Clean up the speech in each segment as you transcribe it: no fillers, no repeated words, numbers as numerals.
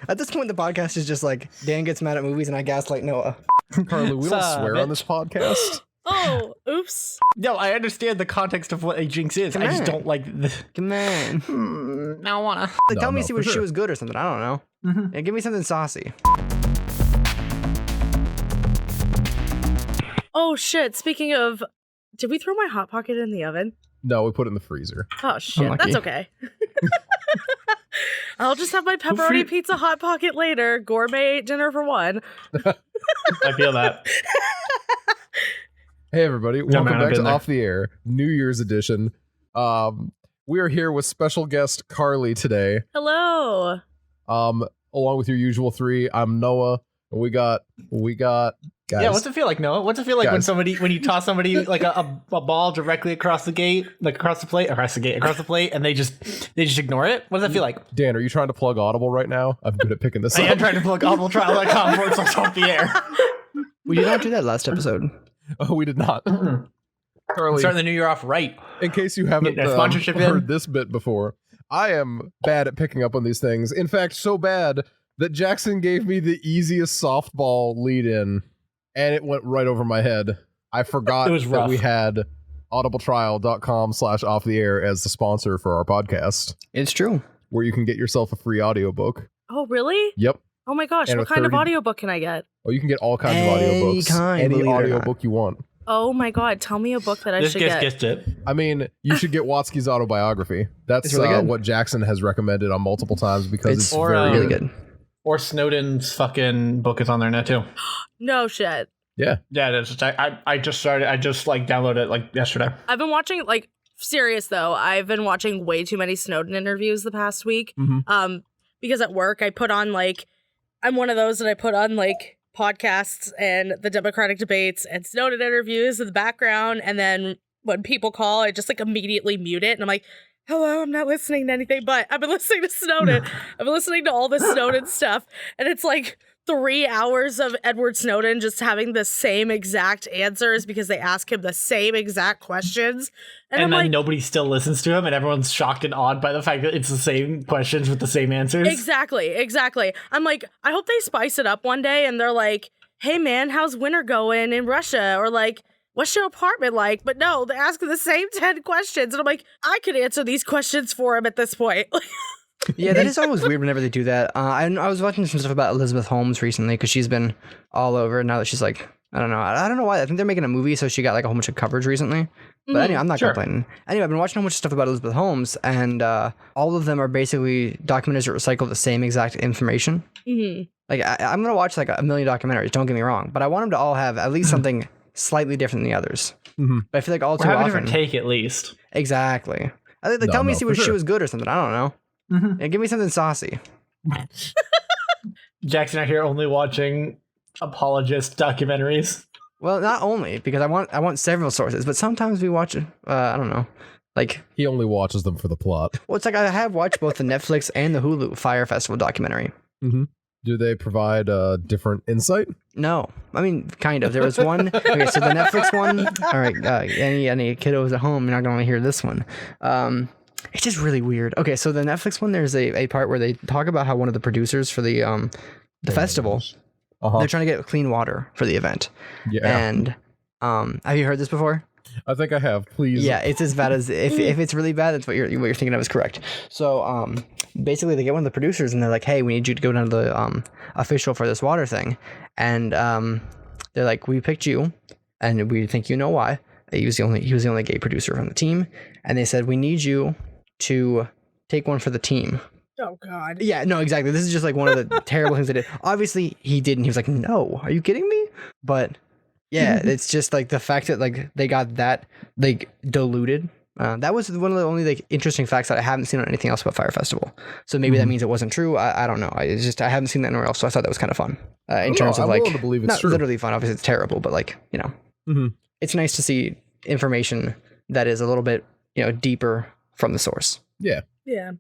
At this point, the podcast is just like Dan gets mad at movies and I gaslight Noah. Carly, we don't swear on this podcast. Oh, oops. No, I understand the context of what a jinx is. I just don't like the... Come on. I wanna. Like, tell me if she was good or something. I don't know. Yeah, give me something saucy. Oh, shit. Speaking of... Did we throw my Hot Pocket in the oven? No, we put it in the freezer. Oh, shit. Unlucky. That's okay. I'll just have my pepperoni pizza Hot Pocket later. Gourmet dinner for one. I feel that. Hey everybody, welcome man, I've back to been there. Off the Air, New Year's edition. We are here with special guest Carly today. Hello. Along with your usual three, I'm Noah, and we got guys. Yeah, what's it feel like, Noah? What's it feel like when you toss somebody like a ball directly across the gate, like across the plate, and they just ignore it? What does that feel like? Dan, are you trying to plug Audible right now? I'm good at picking this I up. am trying to plug audibletrial.com/off the air. We did not do that last episode. Oh, we did not. Carly, Starting the new year off right. in case you haven't Getting a sponsorship heard in. this bit before, I am bad at picking up on these things. In fact, so bad that Jackson gave me the easiest softball lead in, and it went right over my head. I forgot It was that rough. we had audibletrial.com/off the air as the sponsor for our podcast, It's true. where you can get yourself a free audiobook. Oh, really? Yep. Oh my gosh. And What a kind of 30 audiobook can I get? Oh, you can get all kinds of Any audiobooks. kind, Any believe it or not. audiobook you want. Oh my god. Tell me a book that I This should gets get. it. I mean, you should get Watsky's autobiography. That's It's really good. what Jackson has recommended on multiple times because it's Or, very Really good. good. Or Snowden's fucking book is on there now too. No shit. Yeah. Yeah, it is. I just started. I just downloaded it like yesterday. I've been watching, like, serious though. I've been watching way too many Snowden interviews the past week. Mhm. Because at work I put on, like, I'm one of those that I put on, like, podcasts and the Democratic debates and Snowden interviews in the background, and then when people call, I just, like, immediately mute it, and I'm like, hello, I'm not listening to anything, but I've been listening to Snowden. I've been listening to all this Snowden stuff, and it's like 3 hours of Edward Snowden just having the same exact answers because they ask him the same exact questions. And I'm then like, nobody still listens to him, and everyone's shocked and awed by the fact that it's the same questions with the same answers. Exactly. I'm like, I hope they spice it up one day and they're like, hey man, how's winter going in Russia? Or like, what's your apartment like? But no, they're asking the same 10 questions. And I'm like, I could answer these questions for him at this point. Yeah, that is always weird whenever they do that. I was watching some stuff about Elizabeth Holmes recently because she's been all over now that she's like, I don't know. I don't know why. I think they're making a movie, so she got like a whole bunch of coverage recently. But anyway, I'm not Sure. complaining. Anyway, I've been watching a whole bunch of stuff about Elizabeth Holmes, and all of them are basically documentaries that recycle the same exact information. Like, I'm going to watch like a million documentaries, don't get me wrong, but I want them to all have at least something slightly different than the others. Mhm. But I feel like all Or too have a often... different take at least. Exactly. I think, like, No, tell me no, see for what she sure. was good or something. I don't know. Yeah, give me something saucy. Jackson out here only watching apologist documentaries. Well, not only because I want several sources, but sometimes we watch I don't know, like, He only watches them for the plot. well, it's like I have watched both the Netflix and the Hulu Fire Festival documentary. Do they provide different insight? No, I mean, kind of. There was one. Okay, so the Netflix one. All right, any kiddos at home, you're not going to hear this one. It's just really weird. Okay, so the Netflix one, there's a part where they talk about how one of the producers for the festival, Uh-huh. they're trying to get clean water for the event. Yeah. And have you heard this before? I think I have. Please. Yeah, it's as bad as if it's really bad, that's what you're thinking of is correct. So basically they get one of the producers and they're like, hey, we need you to go down to the official for this water thing. And they're like, we picked you and we think you know why. He was the only gay producer from the team. And they said, we need you to take one for the team. Oh God. Yeah, no, exactly. This is just like one of the terrible things they did. Obviously, he didn't. He was like, no, are you kidding me? But yeah, it's just like the fact that like they got that like diluted. That was one of the only like interesting facts that I haven't seen on anything else about Fire Festival. So maybe that means it wasn't true. I don't know. I haven't seen that anywhere else. So I thought that was kind of fun in terms of I'm like willing to believe it's not true. literally fun. Obviously, it's terrible, but like it's nice to see information that is a little bit deeper from the source. Yeah. Yeah.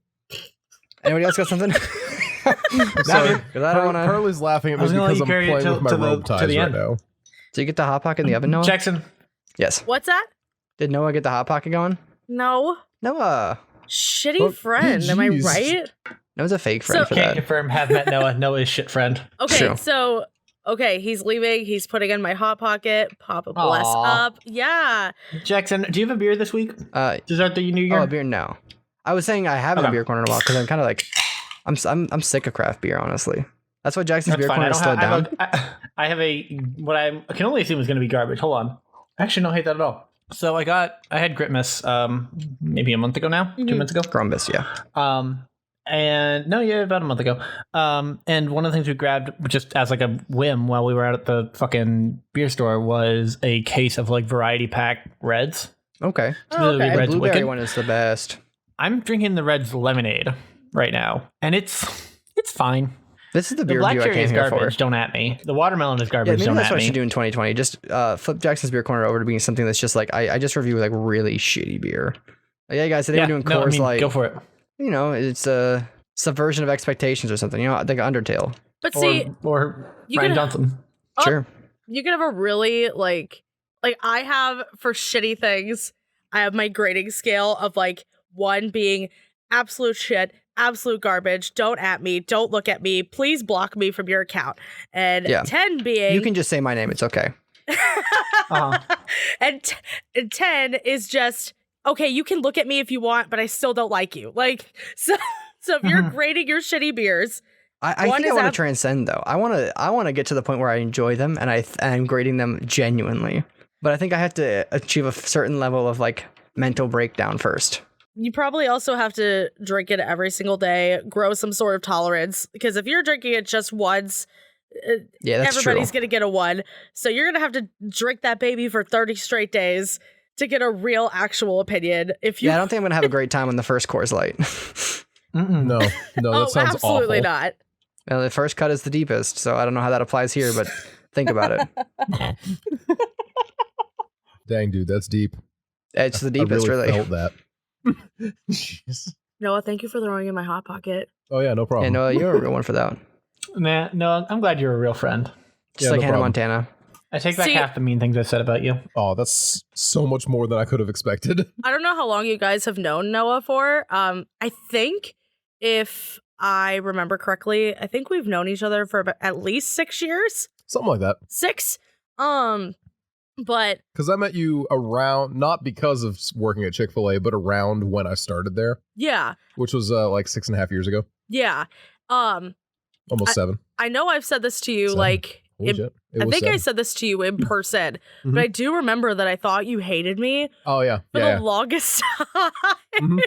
Anybody else got something? Sorry, 'cause I don't want to. Carly's laughing at I me was gonna let because you I'm carry it playing to- with my to the- robe to ties the right end. now. So you get the hot pocket in the oven, Noah? Jackson, Yes. What's that? Did Noah get the hot pocket going? No. Noah. Shitty Oh, friend. Am I geez. right? That was a fake friend for Can't that. confirm. Have met Noah. Noah is shit friend. Okay, True. so he's leaving. He's putting in my hot pocket. Papa bless Aw. up. Yeah. Jackson, do you have a beer this week? To start the new year? Oh, a beer? No. I was saying I haven't a Okay. beer corner in a while because I'm kind of like, I'm sick of craft beer, honestly. That's why Jackson's That's beer fine. corner is slowed down. I have a what I can only assume is going to be garbage. Hold on. I actually don't hate that at all. So I had Gritmas maybe a month ago now, 2 months ago. Grumbus, yeah. About a month ago. And one of the things we grabbed just as like a whim while we were out at the fucking beer store was a case of like variety pack reds. Okay. Oh, okay. The Red's blueberry wicked. one is the best. I'm drinking the Red's lemonade right now, and it's fine. This is the The beer black review I cherry is came here garbage. for. Don't at me. The watermelon is Yeah, garbage. maybe Don't that's at what I me. should do in 2020. Just flip Jackson's beer corner over to being something that's just like I just review like really shitty beer. Like, yeah, guys, today we're doing Coors Light. Go for it. You know, it's a subversion of expectations or something. You know, like Undertale. But see, Or you Ryan can- Johnson. Oh, Sure. you can have a really like I have for shitty things, I have my grading scale of like 1 being absolute shit, absolute garbage, don't at me, don't look at me, please block me from your account. And Yeah. 10 being You can just say my name. It's okay. Uh-huh. and 10 is just okay, you can look at me if you want, but I still don't like you. Like so if you're grading your shitty beers, I One think I is want to ab- transcend though. I want to get to the point where I enjoy them and I'm grading them genuinely. But I think I have to achieve a certain level of like mental breakdown first. you probably also have to drink it every single day, grow some sort of tolerance. Because if you're drinking it just once, Yeah, that's everybody's true. going to get a 1. So you're going to have to drink that baby for 30 straight days to get a real actual opinion. If you Yeah, I don't think I'm gonna have a great time on the first Coors Light. Mm-mm. No, that oh, sounds absolutely awful. not. Well, the first cut is the deepest, so I don't know how that applies here, but think about it. Dang, dude, that's deep. It's the I deepest, really. felt that. Jeez. Noah, thank you for throwing in my hot pocket. Oh yeah, no Yeah, problem. no, you're a real one for that. Nah, no, I'm glad you're a real friend. Just Yeah, like no Hannah problem. Montana. I take back See- half the mean things I said about you. Oh, that's so much more than I could have expected. I don't know how long you guys have known Noah for. I think if I remember correctly, I think we've known each other for about at least 6 years. Something like that. 6. But Because I met you around, not because of working at Chick-fil-A, but around when I started there, yeah, which was like 6.5 years ago, yeah. almost 7. I know I've said this to you 7. like Holy in- shit. It I was think I 7. said this to you in person, Mhm. but I do remember that I thought you hated me Oh yeah, for yeah. the longest time. Mhm.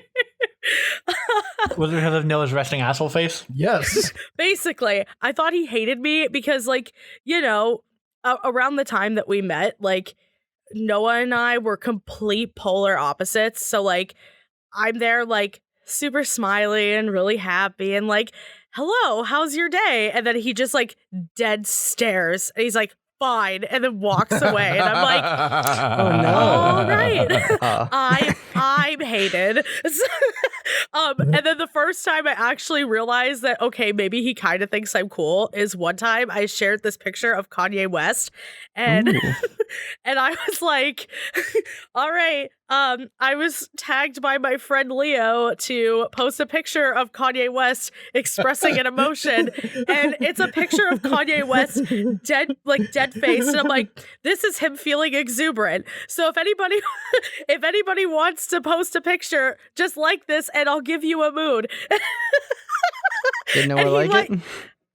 Was it because of Noah's resting asshole face? Yes. Basically, I thought he hated me because, like, you know, around the time that we met, like, Noah and I were complete polar opposites. So, like, I'm there, like, super smiley and really happy and, like, hello, how's your day? And then he just, like, dead stares. And he's like, fine. And then walks away. And I'm like, Oh, no. all right. Uh, I'm hated. And then the first time I actually realized that, okay, maybe he kind of thinks I'm cool is one time I shared this picture of Kanye West and Ooh. and I was like, all right, I was tagged by my friend Leo to post a picture of Kanye West expressing an emotion, and it's a picture of Kanye West dead face, and I'm like, this is him feeling exuberant. So if anybody wants to post a picture just like this, and I'll give you a mood. Didn't know And I he, like like- it.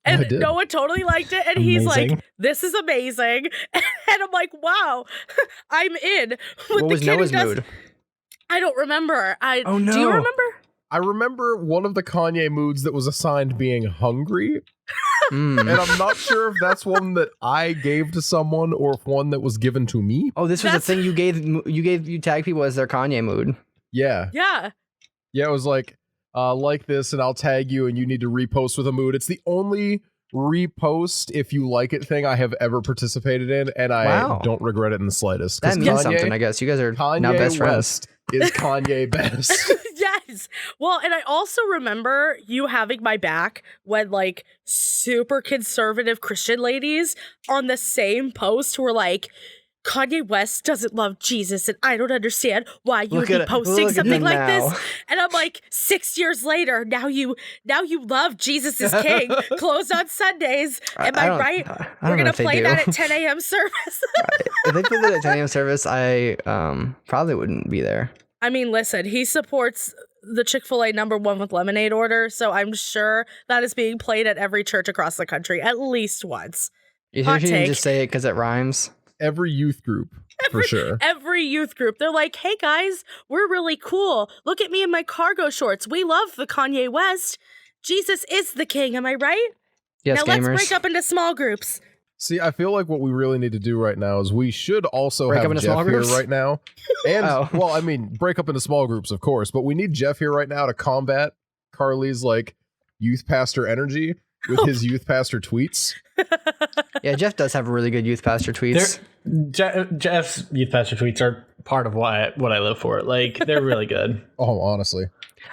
I And did. Noah totally liked it, and he's Amazing. like, "This is amazing," and I'm like, "Wow, I'm in." With What the was kid who Noah's does- mood? I don't remember. Oh, Do you no. remember? I remember one of the Kanye moods that was assigned being hungry, Mm. and I'm not sure if that's one that I gave to someone or if one that was given to me. Oh, this was the That's- thing you tag people as their Kanye mood. Yeah. Yeah. Yeah, it was like this, and I'll tag you, and you need to repost with a mood. It's the only repost if you like it thing I have ever participated in, and I Wow. don't regret it in the slightest. 'Cause That means Kanye- something, I guess. You guys are Kanye now best friends. West is Kanye best. Yes. Well, and I also remember you having my back when like super conservative Christian ladies on the same post were like, Kanye West doesn't love Jesus, and I don't understand why you would Look be at- posting look at something them like now. this. And I'm like, 6 years later, now you love Jesus is King, closed on Sundays. Am I don't- right? I don't We're know gonna if they play do. that at 10 a.m. service. If they played that at 10 a.m. service, I probably wouldn't be there. I mean, listen, he supports the Chick-fil-A #1 with lemonade order, so I'm sure that is being played at every church across the country at least once. You Hot think you can take. just say it because it rhymes? Every youth group, for sure. Every youth group, they're like, hey guys, we're really cool. Look at me in my cargo shorts. We love the Kanye West. Jesus is the king, am I right? Yes, now gamers. let's break up into small groups. See, I feel like what we really need to do right now is we should also Break have up into Jeff small here groups? right now. And, Oh. well, I mean, break up into small groups, of course, but we need Jeff here right now to combat Carly's, like, youth pastor energy with his youth pastor tweets. Yeah, Jeff does have really good youth pastor tweets. Jeff's youth pastor tweets are part of what I live for. Like, they're really good. Oh, honestly.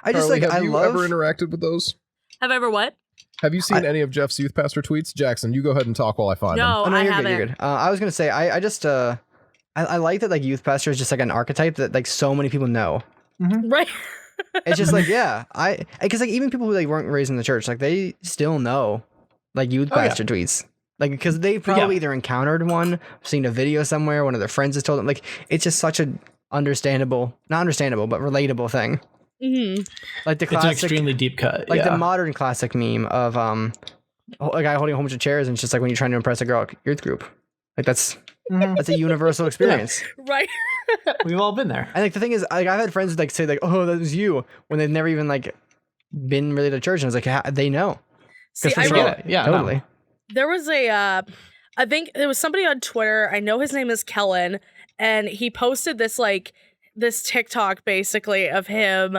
I just Carly, like, have I you love. ever interacted with those? Have I ever what? Have you seen any of Jeff's youth pastor tweets? Jackson, you go ahead and talk while I find them. No, Oh, no, I you're haven't. good. You're good. I was gonna say, I just, I like that like youth pastor is just like an archetype that like so many people know. Right. It's just like, yeah, because like even people who like weren't raised in the church, like they still know like youth Oh, yeah. pastor tweets. Like, because they probably either encountered one, seen a video somewhere, one of their friends has told them. Like, it's just such a not understandable, but relatable thing. hmm Like the It's an classic, extremely deep cut. like yeah. the modern classic meme of a guy holding a whole bunch of chairs, and it's just like when you're trying to impress a girl at youth group. Like that's a universal experience. Right. We've all been there. And like the thing is, like I've had friends like say like, "Oh, that was you," when they've never even like been really to church, and I was like, they know. See, For I sure. really, Yeah, Totally. there was I think there was somebody on Twitter. I know his name is Kellen, and he posted this TikTok basically of him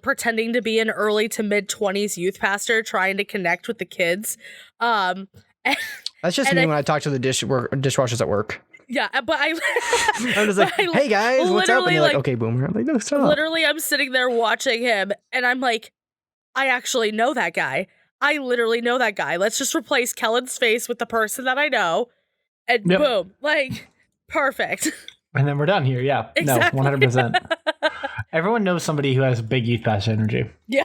pretending to be an early to mid 20s youth pastor trying to connect with the kids. That's just And me I- when I talk to the dishwashers at work. Yeah, but I'm just like, but I "Hey guys, what's up?" And literally, they're like, like- "Okay, boomer." I'm like, "No, stop." literally I'm sitting there watching him, and I'm like, I actually know that guy. I literally know that guy. Let's just replace Kellen's face with the person that I know, and Yep. boom, like perfect. And then we're done here. Yeah. Exactly. No, 100%. Everyone knows somebody who has big youth pastor energy. Yeah.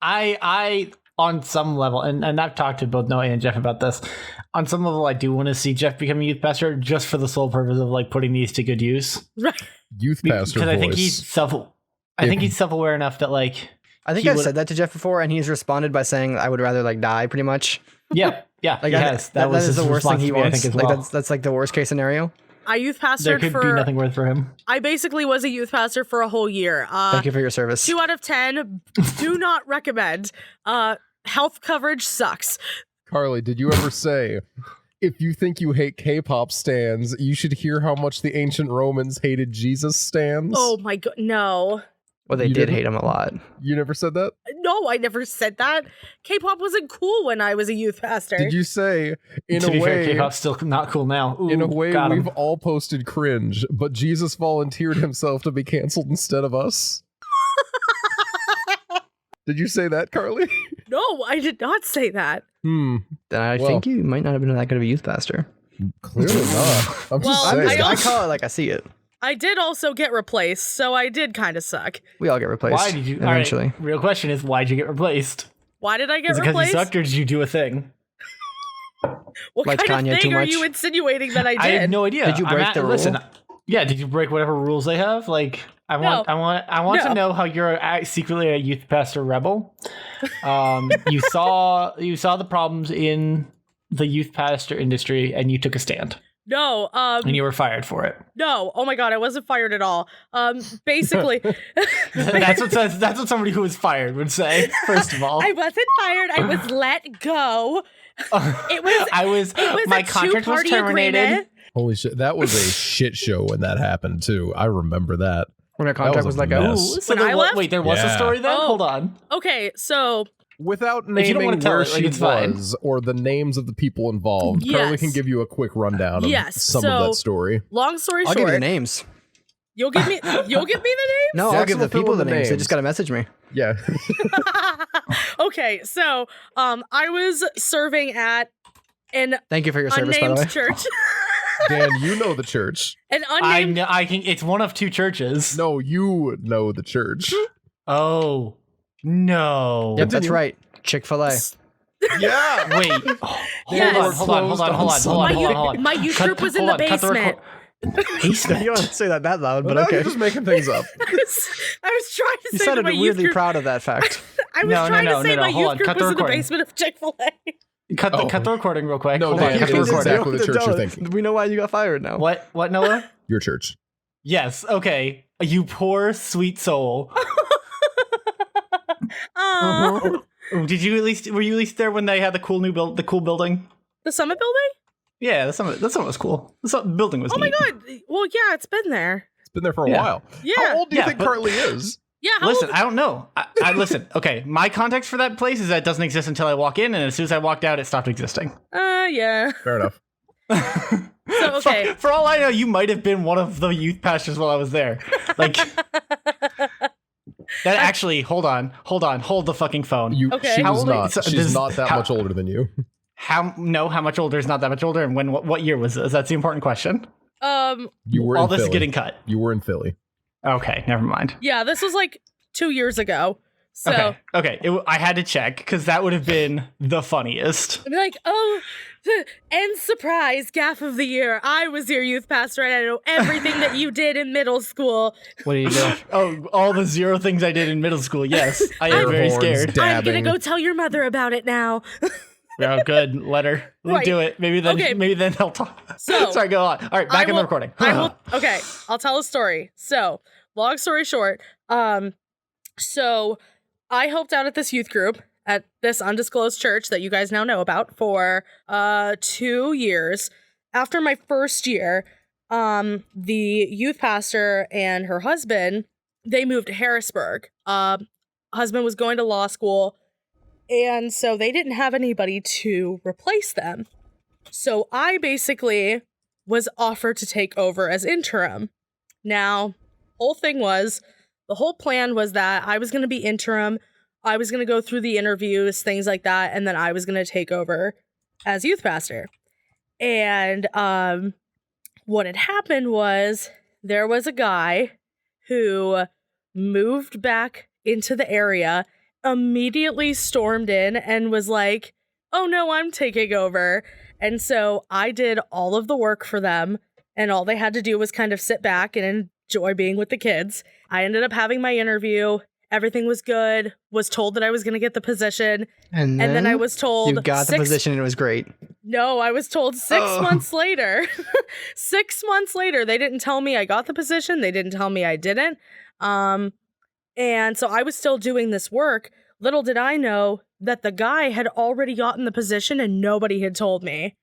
I on some level, and I've talked to both Noah and Jeff about this. On some level, I do want to see Jeff become a youth pastor just for the sole purpose of like putting these to good use. Right. Youth pastor Because voice. I think he's self-aware enough that like I think he I've would- said that to Jeff before, and he's responded by saying, "I would rather like die," pretty much. yeah, Like he has. That was is his the worst thing response he to me, I wants. think, as Like well. that's like the worst case scenario. I youth There pastored could be for. nothing worse for him. I basically was a youth pastor for a whole year. Thank you for your service. 2 out of 10. Do not recommend. Health coverage sucks. Carly, did you ever say, if you think you hate K-pop stans, you should hear how much the ancient Romans hated Jesus stans? Oh my god, no. Well, they You did didn't? hate him a lot. You never said that? No, I never said that. K-pop wasn't cool when I was a youth pastor. Did you say, in To a be fair, way, K-pop's still not cool now. Ooh, in a way got him. we've all posted cringe, but Jesus volunteered himself to be canceled instead of us? Did you say that, Carly? No, I did not say that. Hmm. Then I Well- think you might not have been that good of a youth pastor. Clearly not. I'm just Well, saying. I I call it like I see it. I did also get replaced, so I did kind of suck. We all get replaced. Why did you? eventually? All right, real question is, why'd you get replaced? Why did I get Is it because you replaced? sucked, or did you do a thing? What Liked kind of Kanye too thing are much? you insinuating that I did? I have no idea. Did you break the rule? Listen, yeah, did you break whatever rules they have? Like, I want No. to know how you're secretly a youth pastor rebel. You saw the problems in the youth pastor industry, and you took a stand, No, and you were fired for it. no. Oh my god, I wasn't fired at all. Basically, That's what somebody who was fired would say. First of all, I wasn't fired. I was let go. It was my a contract was two-party terminated. agreement. Holy shit. That was a shit show when that happened, too. I remember that. When our contract was was a let go. mess. Ooh, so When I left? wait, there was a Yeah. story then? Oh. Hold on. Okay, so Without If you don't naming wanna tell where it, like, she it's fine. was or the names of the people involved, Carly Yes. can give you a quick rundown of Yes, some of so- that story. long story I'll give you the short, names. you'll give me the names. No, I'll Jackson give the will fill people in the the names. They names. just gotta message me. Yeah. Okay, so I was serving at an Thank you for your service, by the way. unnamed church. Dan, you know the church. An I unnamed. know. I can. It's one of two churches. No, you know the church. Oh no. Yep, that's Continue. right. Chick-fil-A. Yeah. Wait. Yes. Hold on. My youth group was in the basement. You don't have to say that loud, But but okay. you're just making things up. I was trying to You say that sounded my youth weirdly group. proud of that fact. I was No, trying to say my hold youth on. group Cut the was in the recording. basement of Chick-fil-A. Cut the recording real quick. No, Hold Dan, on. Cut the here's recording. exactly the church you're thinking. We know why you got fired now. What, Noah? Your church. Yes. Okay. You poor sweet soul. Aw. Did you at least? Were you at least there when they had the cool building? The Summit Building? Yeah, the summit was cool. The building was. Oh my neat. god. Well, yeah, it's been there. It's been there for a Yeah. while. Yeah. How old do you Yeah, think but- Cartley is? Yeah. How Listen, old- I don't know. I listen. Okay, my context for that place is that it doesn't exist until I walk in, and as soon as I walked out, it stopped existing. Yeah. Fair enough. So, okay. For all I know, you might have been one of the youth pastors while I was there. Like that. Actually, hold the fucking phone. Okay. She How was old are you? not. So She's this- not that how- much older than you. How much older is not that much older, and when? What year was this? That's the important question. You were All in this Philly. is getting cut. You were in Philly. Okay, never mind. Yeah, this was like 2 years ago. So Okay. I had to check because that would have been the funniest. I'd be like, oh, and surprise, gaff of the year. I was your youth pastor and I know everything that you did in middle school. What do you do? Oh, all the 0 things I did in middle school. Yes, I am Air very horns, scared. I'm gonna dabbing. go tell your mother about it now. Oh, good. Let her. Right. Do it. Maybe then. Okay. Maybe then I'll talk. So- sorry. Go on. All right. Back in the recording. Okay, I'll tell a story. So, long story short, so I helped out at this youth group at this undisclosed church that you guys now know about for 2 years. After my first year, the youth pastor and her husband, they moved to Harrisburg. Husband was going to law school, and so they didn't have anybody to replace them. So I basically was offered to take over as interim. Now, the whole plan was that I was going to be interim. I was going to go through the interviews, things like that, and then I was going to take over as youth pastor. And what had happened was there was a guy who moved back into the area, immediately stormed in and was like, oh no, I'm taking over. And so I did all of the work for them, and all they had to do was kind of sit back and enjoy being with the kids. I ended up having my interview. Everything was good. Was told that I was going to get the position. And And then I was told you got the position and it was great. No, I was told 6 Oh. months later. 6 months later, they didn't tell me I got the position. They didn't tell me I didn't. And so I was still doing this work. Little did I know that the guy had already gotten the position and nobody had told me.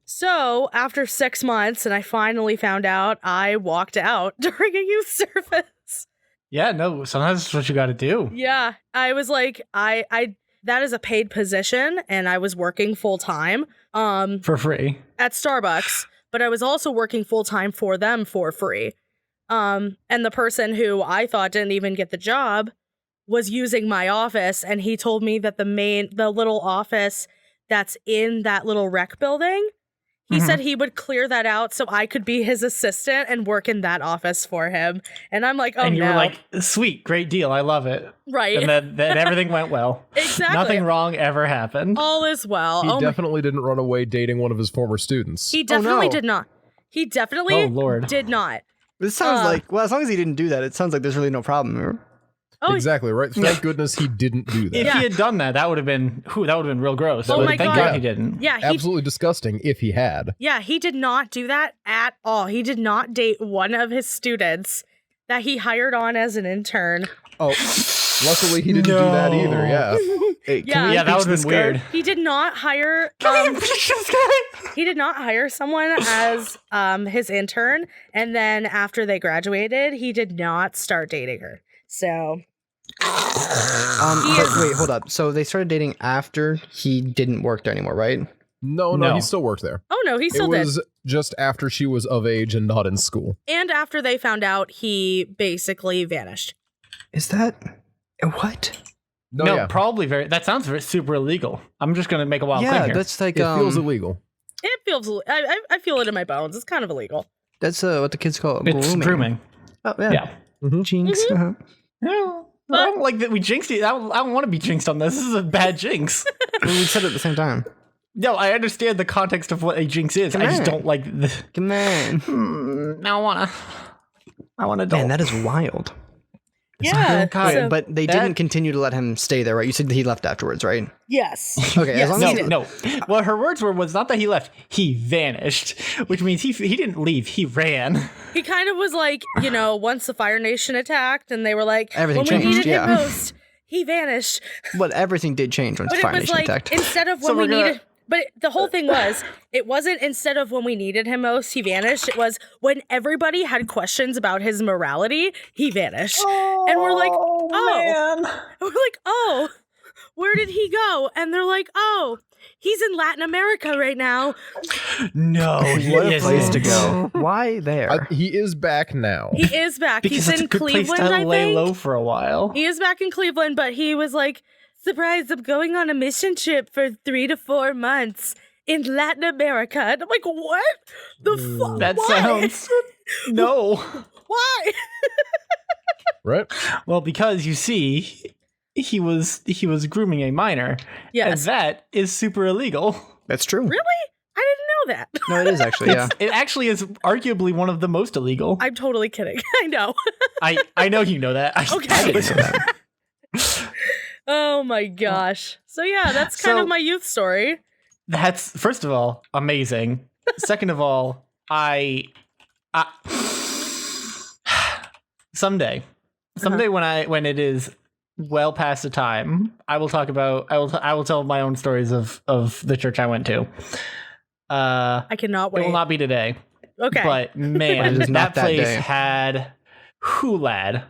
So after 6 months and I finally found out, I walked out during a youth service. Yeah. No. Sometimes that's what you got to do. Yeah, I was like, I that is a paid position and I was working full time For free. at Starbucks, but I was also working full time for them for free. And the person who I thought didn't even get the job was using my office, and he told me that the little office that's in that little rec building, he Mhm. said he would clear that out so I could be his assistant and work in that office for him. And I'm like, oh and you no. were like, sweet, great deal. I love it. Right. And then everything went well. Exactly. Nothing wrong ever happened. All is well. He Oh my- definitely didn't run away dating one of his former students. He definitely no. did not. He definitely Oh, Lord. did not. This sounds Uh, like, well, as long as he didn't do that, it sounds like there's really no problem. Oh, Exactly, right? Thank goodness he didn't do that. If Yeah. he had done that, that would have been real gross. Oh But my thank God. God he didn't. yeah, he Absolutely disgusting if he had. he did not do that at all. He did not date one of his students that he hired on as an intern. Oh, luckily he didn't do that either, yeah. Hey, Yeah. we Yeah, that impeach would have this been guy? weird. He did not hire he did not hire someone as his intern, and then after they graduated, he did not start dating her. So He But is- wait, hold up. So they started dating after he didn't work there anymore, right? No, No. he still worked there. oh no, he It still did. was just after she was of age and not in school. And after they found out, he basically vanished. Is that what? No, Probably very. That sounds super illegal. I'm just gonna make a wild claim Yeah, here. that's like it feels illegal. It feels. I feel it in my bones. It's kind of illegal. That's what the kids call it. It's grooming. Oh, yeah. Yeah. Jinx. Uh-huh. No, I don't like that we jinxed it. I don't want to be jinxed on this. This is a bad jinx. Well, we said it at the same time. No, I understand the context of what a jinx is. I just don't like the. Come on. I wanna. Man, that is wild. Yeah. God, so- But they didn't continue to let him stay there, right? You said that he left afterwards, right? yes. Okay, Yes. as long as he, No. What her words was not that he left. He vanished, which means he didn't leave. He ran. He kind of was like, once the Fire Nation attacked, and they were like, Everything when we changed, needed yeah. him most, he vanished. but everything did change once But Fire it was Nation like attacked. instead of So when we we're gonna- needed. But the whole thing was, it wasn't instead of when we needed him most, he vanished. It was when everybody had questions about his morality, he vanished. And we're like, man. we're like, oh, where did he go? And they're like, oh, he's in Latin America right now. No, What a place to go. Why there? He is back now. He is back. Because He's it's in a good Cleveland, place to I lay think. low for a while. He is back in Cleveland, but he was like, surprise, I'm going on a mission trip for 3 to 4 months in Latin America. And I'm like, what? The fuck? That Why? sounds no. Why? Right? Well, because you see, he was grooming a minor, Yes. and that is super illegal. That's true. Really? I didn't know that. No, it is actually, yeah. It actually is arguably one of the most illegal. I'm totally kidding. I know. I know you know that. Okay. Listen to that. Oh my gosh. So yeah, that's kind So- of my youth story. That's first of all amazing. Second of all, I someday when it is well past the time, I will talk about I will tell my own stories of the church I went to. I cannot It wait. will not be today, Okay. but man, It is not that that place day. had whew lad.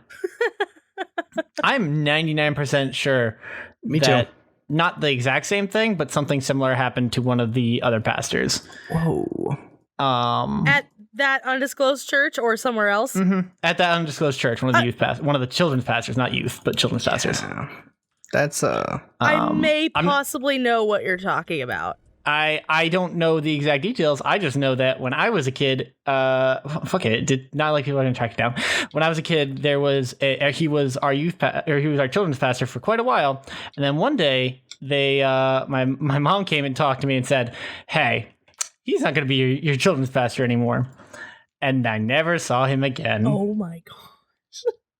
I'm 99% sure Me too. that not the exact same thing, but something similar happened to one of the other pastors. Whoa. At that undisclosed church or somewhere else? At that undisclosed church, one of the one of the children's pastors, not youth, but children's pastors. Yeah. That's I may I'm- possibly know what you're talking about. I don't know the exact details. I just know that when I was a kid, fuck it, did not like people are gonna track it down. When I was a kid, there was he was our he was our children's pastor for quite a while, and then one day they my mom came and talked to me and said, "Hey, he's not gonna be your children's pastor anymore," and I never saw him again. Oh my god.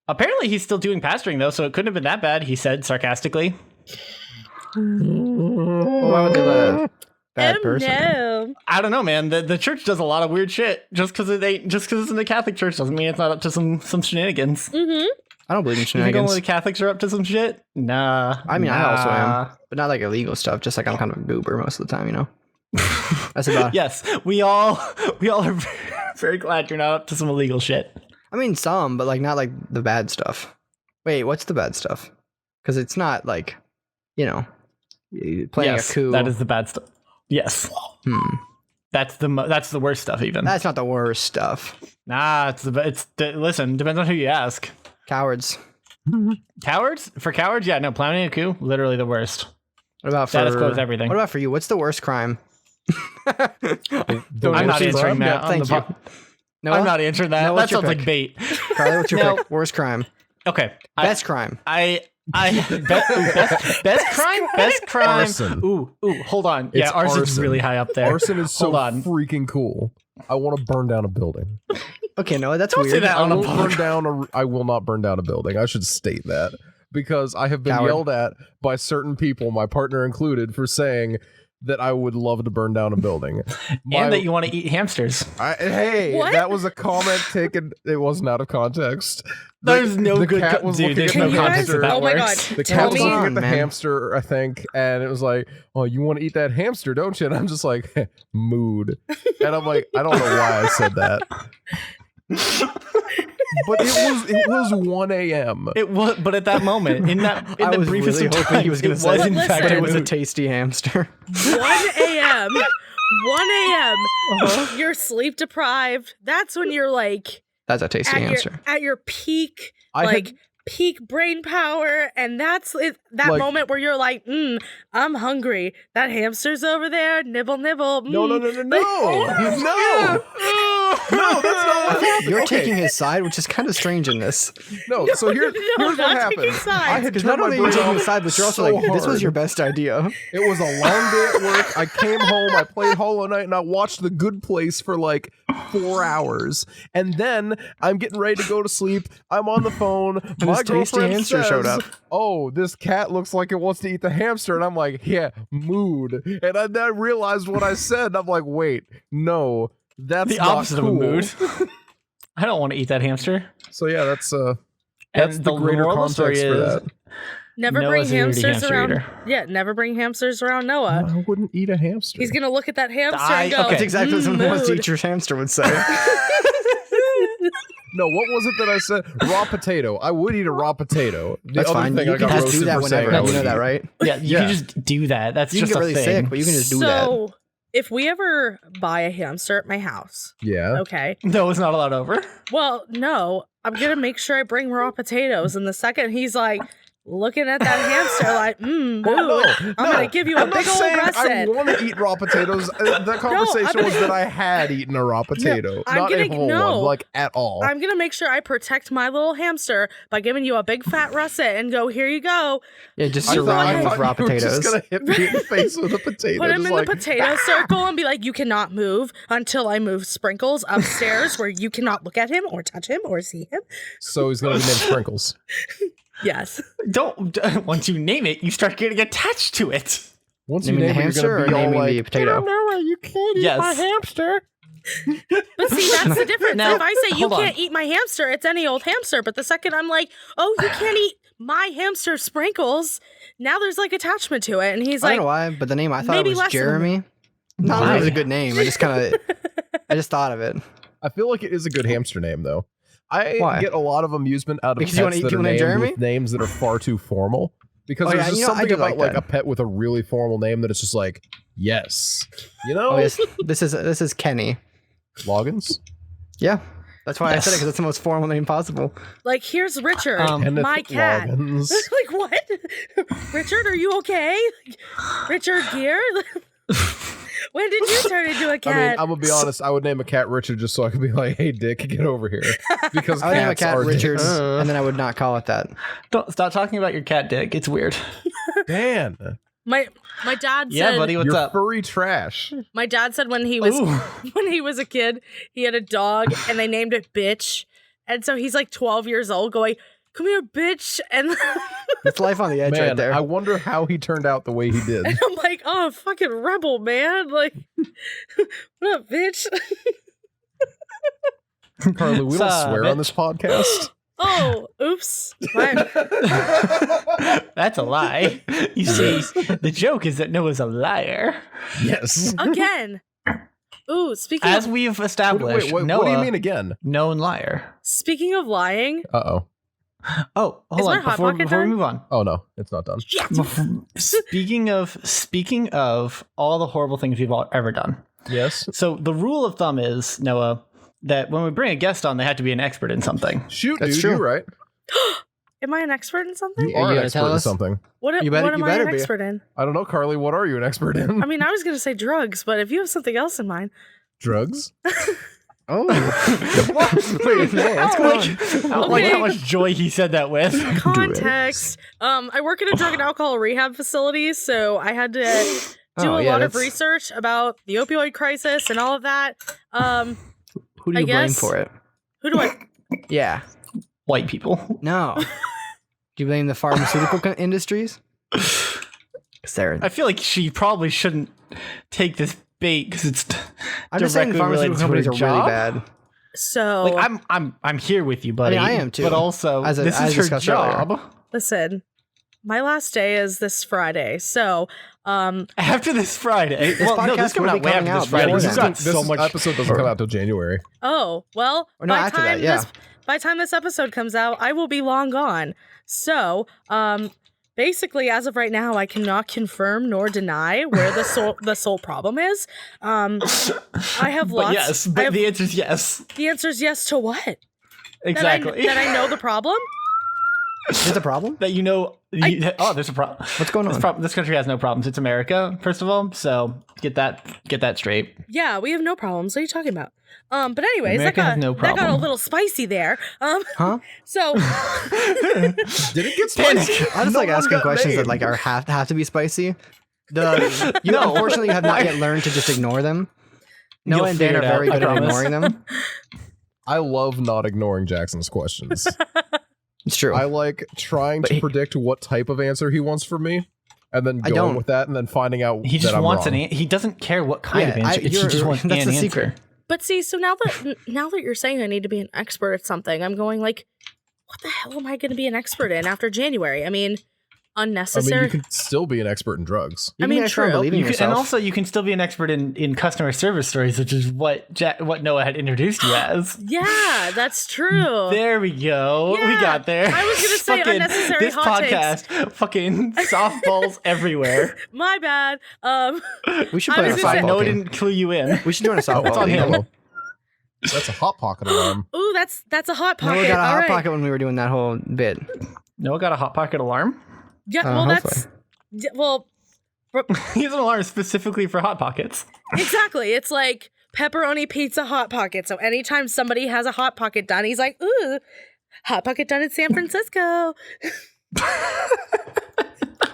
Apparently, he's still doing pastoring though, so it couldn't have been that bad. He said sarcastically. why would they let a bad person? No. I don't know, man. The church does a lot of weird shit. Just because it's in the Catholic Church doesn't mean it's not up to some shenanigans. Mm-hmm. I don't believe in You think shenanigans. only the Catholics are up to some shit? Nah. I mean, I also Nah. am, but not like illegal stuff. Just like I'm kind of a goober most of the time, you know. That's about. Yes, we all are very glad you're not up to some illegal shit. I mean, some, but like not like the bad stuff. Wait, what's the bad stuff? Because it's not like, playing Yes, a coup. that is the bad stuff. Yes, that's the worst stuff. Even That's not the worst stuff. nah, listen. Depends on who you ask. Cowards. Cowards for cowards, yeah. No, planning a coup, literally the worst. What about for Status quo is everything. What about for you? What's the worst crime? I'm not answering that. Yeah, on thank the you. po- Noah? I'm not answering that. Noah, That what's your sounds like pick? bait. Carly, what's your No. pick? Worst crime. Okay, Best crime. Best crime. Arson. Ooh, hold on. It's Yeah, arson's arson. really high up there. Arson is so Hold on. freaking cool. I want to burn down a building. Okay, Noah, that's Don't weird. say that on a I will not burn down a building. I should state that because I have been Coward. yelled at by certain people, my partner included, for saying that I would love to burn down a building. And that you want to eat hamsters. Hey, What? that was a comment taken. It wasn't out of context. There's no the good cat co- was dude, looking there's at no the context hamster. that Oh my works. god. The Tell cat was me. looking at the man. hamster, I think, and it was like, "Oh, you want to eat that hamster, don't you?" And I'm just like, "Mood," and I'm like, I don't know why I said that, but it was 1 a.m. It was, but at that moment, in I the was briefest really of hoping times, he was going it to say was that. in But fact But listen. it was a mood. tasty hamster. 1 a.m. 1 a.m. Uh-huh. You're sleep deprived. That's when you're like That's a tasty hamster. at your peak I like had- peak brain power, and that's it, that Like- moment where you're like, I'm hungry. That hamster's over there, nibble nibble. No, no, no, no, no, no, that's not what happened. You're Okay. taking his side, which is kind of strange in this. No, so here's what not happened. taking sides. I had Because turned not my only are you brain taking off his side, but you're also so like, this was hard. your best idea. It was a long day at work. I came home, I played Hollow Knight, and I watched The Good Place for like 4 hours. And then I'm getting ready to go to sleep. I'm on the phone. My this tasty girlfriend hamster says, showed up. "Oh, this cat looks like it wants to eat the hamster." And I'm like, "Yeah, mood." And I then realized what I said. I'm like, "Wait, no, that's The not opposite of a cool." mood. I don't want to eat that hamster. So yeah, that's the And greater moral of the story context for is, that. Never Noah's bring a nerdy hamsters hamster around. eater. Yeah, never bring hamsters around Noah. I wouldn't eat a hamster. He's gonna look at that hamster I- and go, okay. That's exactly what someone who wants to mood. eat your hamster would say. No, what was it that I said? Raw potato. I would eat a raw potato. The That's other fine. thing You I can got just roasted do that for whenever. saying I You would know that, eat. right? Yeah, you Yeah. can just do that. That's You can just get really a thing. sick, but you can just do that. So, if we ever buy a hamster at my house, Yeah. okay. No, it's not allowed over. Well, no, I'm gonna make sure I bring raw potatoes. And the second he's like looking at that hamster, like, mood, I'm gonna give you a I'm big not old saying I russet. want to eat raw potatoes. The conversation was that I had eaten a raw potato, I'm not gonna- a whole no. one, like at all. I'm gonna make sure I protect my little hamster by giving you a big fat russet and go, here you go. Yeah, just I surround him thought with raw you were potatoes. just gonna hit me in the face with a potato. Put him just in like, the potato circle and be like, you cannot move until I move Sprinkles upstairs where you cannot look at him or touch him or see him. So he's gonna be named Sprinkles. Yes. Don't. Once you name it, you start getting attached to it. Once you Naming the name it, hamster you're or gonna be all naming like, the potato? "No, you can't eat Yes. my hamster." But see, that's the difference. Now, if I say you hold on. can't eat my hamster, it's any old hamster. But the second I'm like, oh, you can't eat my hamster Sprinkles, now there's like attachment to it. And he's I like, don't know why, but the name I thought it maybe was less than a Jeremy. Not that it was a good name. I just thought of it. I feel like it is a good hamster name, though. I Why? get a lot of amusement out of Because you wanna pets eat that are people named named Jeremy? with names that are far too formal. Because Oh, there's yeah, just you know, I something do about like like that. a pet with a really formal name that it's just like, yes, you know, Oh yes, this is Kenny. Loggins. Yeah, that's why I said it Yes. because it's the most formal name possible. like, here's Richard, Kenneth my cat. Loggins. Like, what? Richard, are you okay? Richard Gere? When did you turn into a I cat? mean, I'm gonna be honest. I would name a cat Richard just so I could be like, "Hey, Dick, get over here," because I would name a cats cat are Richard, dicks. and then I would not call it that. Don't stop talking about your cat dick. It's weird. Dan, my dad said, Yeah, buddy. What's you're up? furry trash. my dad said when he was Ooh. when he was a kid, he had a dog and they named it Bitch. And so he's like 12 years old going, come here, bitch. And It's life on the edge Man, right there. I wonder how he turned out the way he did. I'm like, oh, fucking rebel, man. Like, what up, bitch? Carly, we don't Sup, swear on bitch? this podcast. Oh, oops. My- That's a lie. You see, the joke is that Noah's a liar. Yes. Again. Ooh, As we've established, Wait, Noah, what do you mean again? known liar. speaking of lying, Uh-oh. Oh, Is hold my on. Hot Before Pocket we done? move on. Oh no, it's not done. Speaking of all the horrible things we've ever done. Yes. So the rule of thumb is, Noah, that when we bring a guest on, they have to be an expert in something. Shoot, That's dude, true. you're right. am I an expert in something? You Are are you an gonna expert tell in us? something. What You am I better an be. expert in? I don't know, Carly. What are you an expert in? I mean, I was going to say drugs, but if you have something else in mind. Drugs? Oh, wait, no, what's going on? I don't like Okay. how much joy he said that with. Context. I work in a drug and alcohol rehab facility, so I had to do Oh, a yeah, lot of that's- research about the opioid crisis and all of that. Who do I you blame guess- for it? Who do I? Yeah, White people. no. Do you blame the pharmaceutical industries? 'Cause they're- I feel like she probably shouldn't take this bait because it's I'm just saying directly related pharmaceutical to companies her are really job. bad. So Like I'm here with you, buddy. I am too, But also, as this is her discussed earlier. job. listen, my last day is this Friday. So After this Friday, This well, no, podcast this coming will out be way coming after this out Friday. before You've that. got so much. episode doesn't come out till January. oh well, Or no, by after that, time yeah. by time this episode comes out, I will be long gone. So basically, as of right now, I cannot confirm nor deny where the sole problem is. I have But lots. yes, I but have, the answer is yes. the answer is yes to what? Exactly. That I know the problem. Is it a problem? That there's a problem. What's going on? This country has no problems. It's America, first of all. So get that straight. Yeah, we have no problems. What are you talking about? But anyways, America has no that got a problem. little spicy there. Huh? So Did it get spicy? I just No like one asking got questions named. that like have to be spicy. Unfortunately, you have not yet learned to just ignore them. You'll Noah and Dan figure are it out, very I good at promise. ignoring them. I love not ignoring Jackson's questions. It's true. I like trying But to he- predict what type of answer he wants from me, and then I going don't. with that, and then finding out He just that I'm wants wrong. he doesn't care what kind of Yeah, answer. He just wants that's an the answer. secret. But see, so now that you're saying I need to be an expert at something, I'm going like, what the hell am I going to be an expert in after January? I mean, I unnecessary. mean, you can still be an expert in drugs. You I mean, can actually true. believe in You can, yourself. and also, you can still be an expert in customer service stories, which is what Noah had introduced you as. Yeah, that's true. There we go. Yeah, We got there. I was gonna say Fucking- unnecessary this hot podcast, fucking softballs everywhere. My bad. we should I play was a gonna say- softball Noah team. didn't clue you in. We should join a softball That's on team. him. That's a hot pocket alarm. Ooh, that's a hot pocket. Noah got a All hot right. pocket when we were doing that whole bit. Noah got a hot pocket alarm. Yeah, well, that's hopefully. well, He has an alarm specifically for hot pockets. exactly. It's like pepperoni pizza hot pocket. So anytime somebody has a hot pocket done, he's like, ooh, hot pocket done in San Francisco.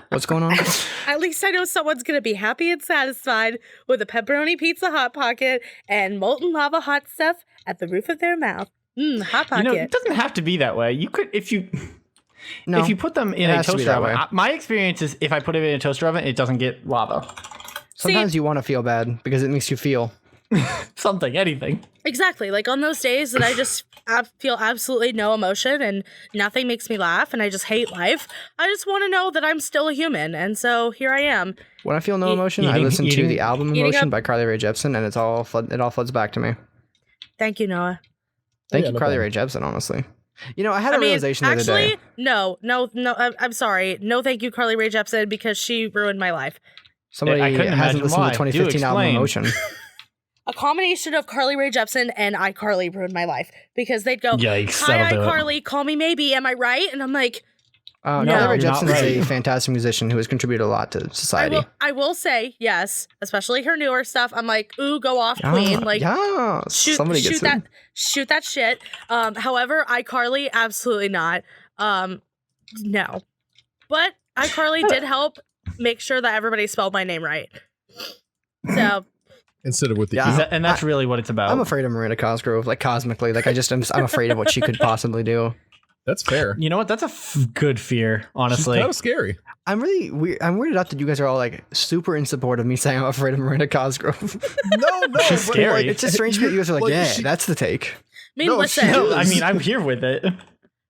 What's going on? At least I know someone's gonna be happy and satisfied with a pepperoni pizza hot pocket and molten lava hot stuff at the roof of their mouth. Hot pocket. It doesn't have to be that way. You could if you No. if you put them in It a has to be toaster that oven. way. My experience is if I put it in a toaster oven, it doesn't get lava. Sometimes you want to feel bad because it makes you feel. Something, anything. Exactly. Like on those days that I just feel absolutely no emotion and nothing makes me laugh and I just hate life, I just want to know that I'm still a human. And so here I am. When I feel no emotion, I eating- listen to eating- the album eating Emotion up- by Carly Rae Jepsen, and it all floods back to me. Thank you, Noah. Thank Yeah, you, no Carly problem. Rae Jepsen, honestly. You know, I had a realization the other actually, day. no, I'm sorry. No, thank you, Carly Rae Jepsen, because she ruined my life. Somebody I couldn't hasn't imagine listened why. to the Do 2015 album explain. Emotion. A combination of Carly Rae Jepsen and iCarly ruined my life because they'd go, Yikes, "Hi, that'll do it." iCarly, call me maybe. Am I right?" And I'm like, Carly No, Rae you're not Jepsen is a right. fantastic musician who has contributed a lot to society. I will say yes, especially her newer stuff. I'm like, "Ooh, go off, queen!" Like, yes. Somebody gets it. shoot that shit. However, iCarly, absolutely not. No, but iCarly did help make sure that everybody spelled my name right. So Instead of with the Yeah. E. And that's really what it's about. I'm afraid of Miranda Cosgrove, like cosmically. Like I'm afraid of what she could possibly do. That's fair. You know what? That's a good fear, She's honestly. kind of scary. I'm really weird. I'm weirded out that you guys are all like super in support of me saying I'm afraid of Miranda Cosgrove. No, She's but, scary. like, It's just strange that you guys are like, Like, yeah, she- that's the take. I mean, No, listen, she- No, I mean, I'm here with it.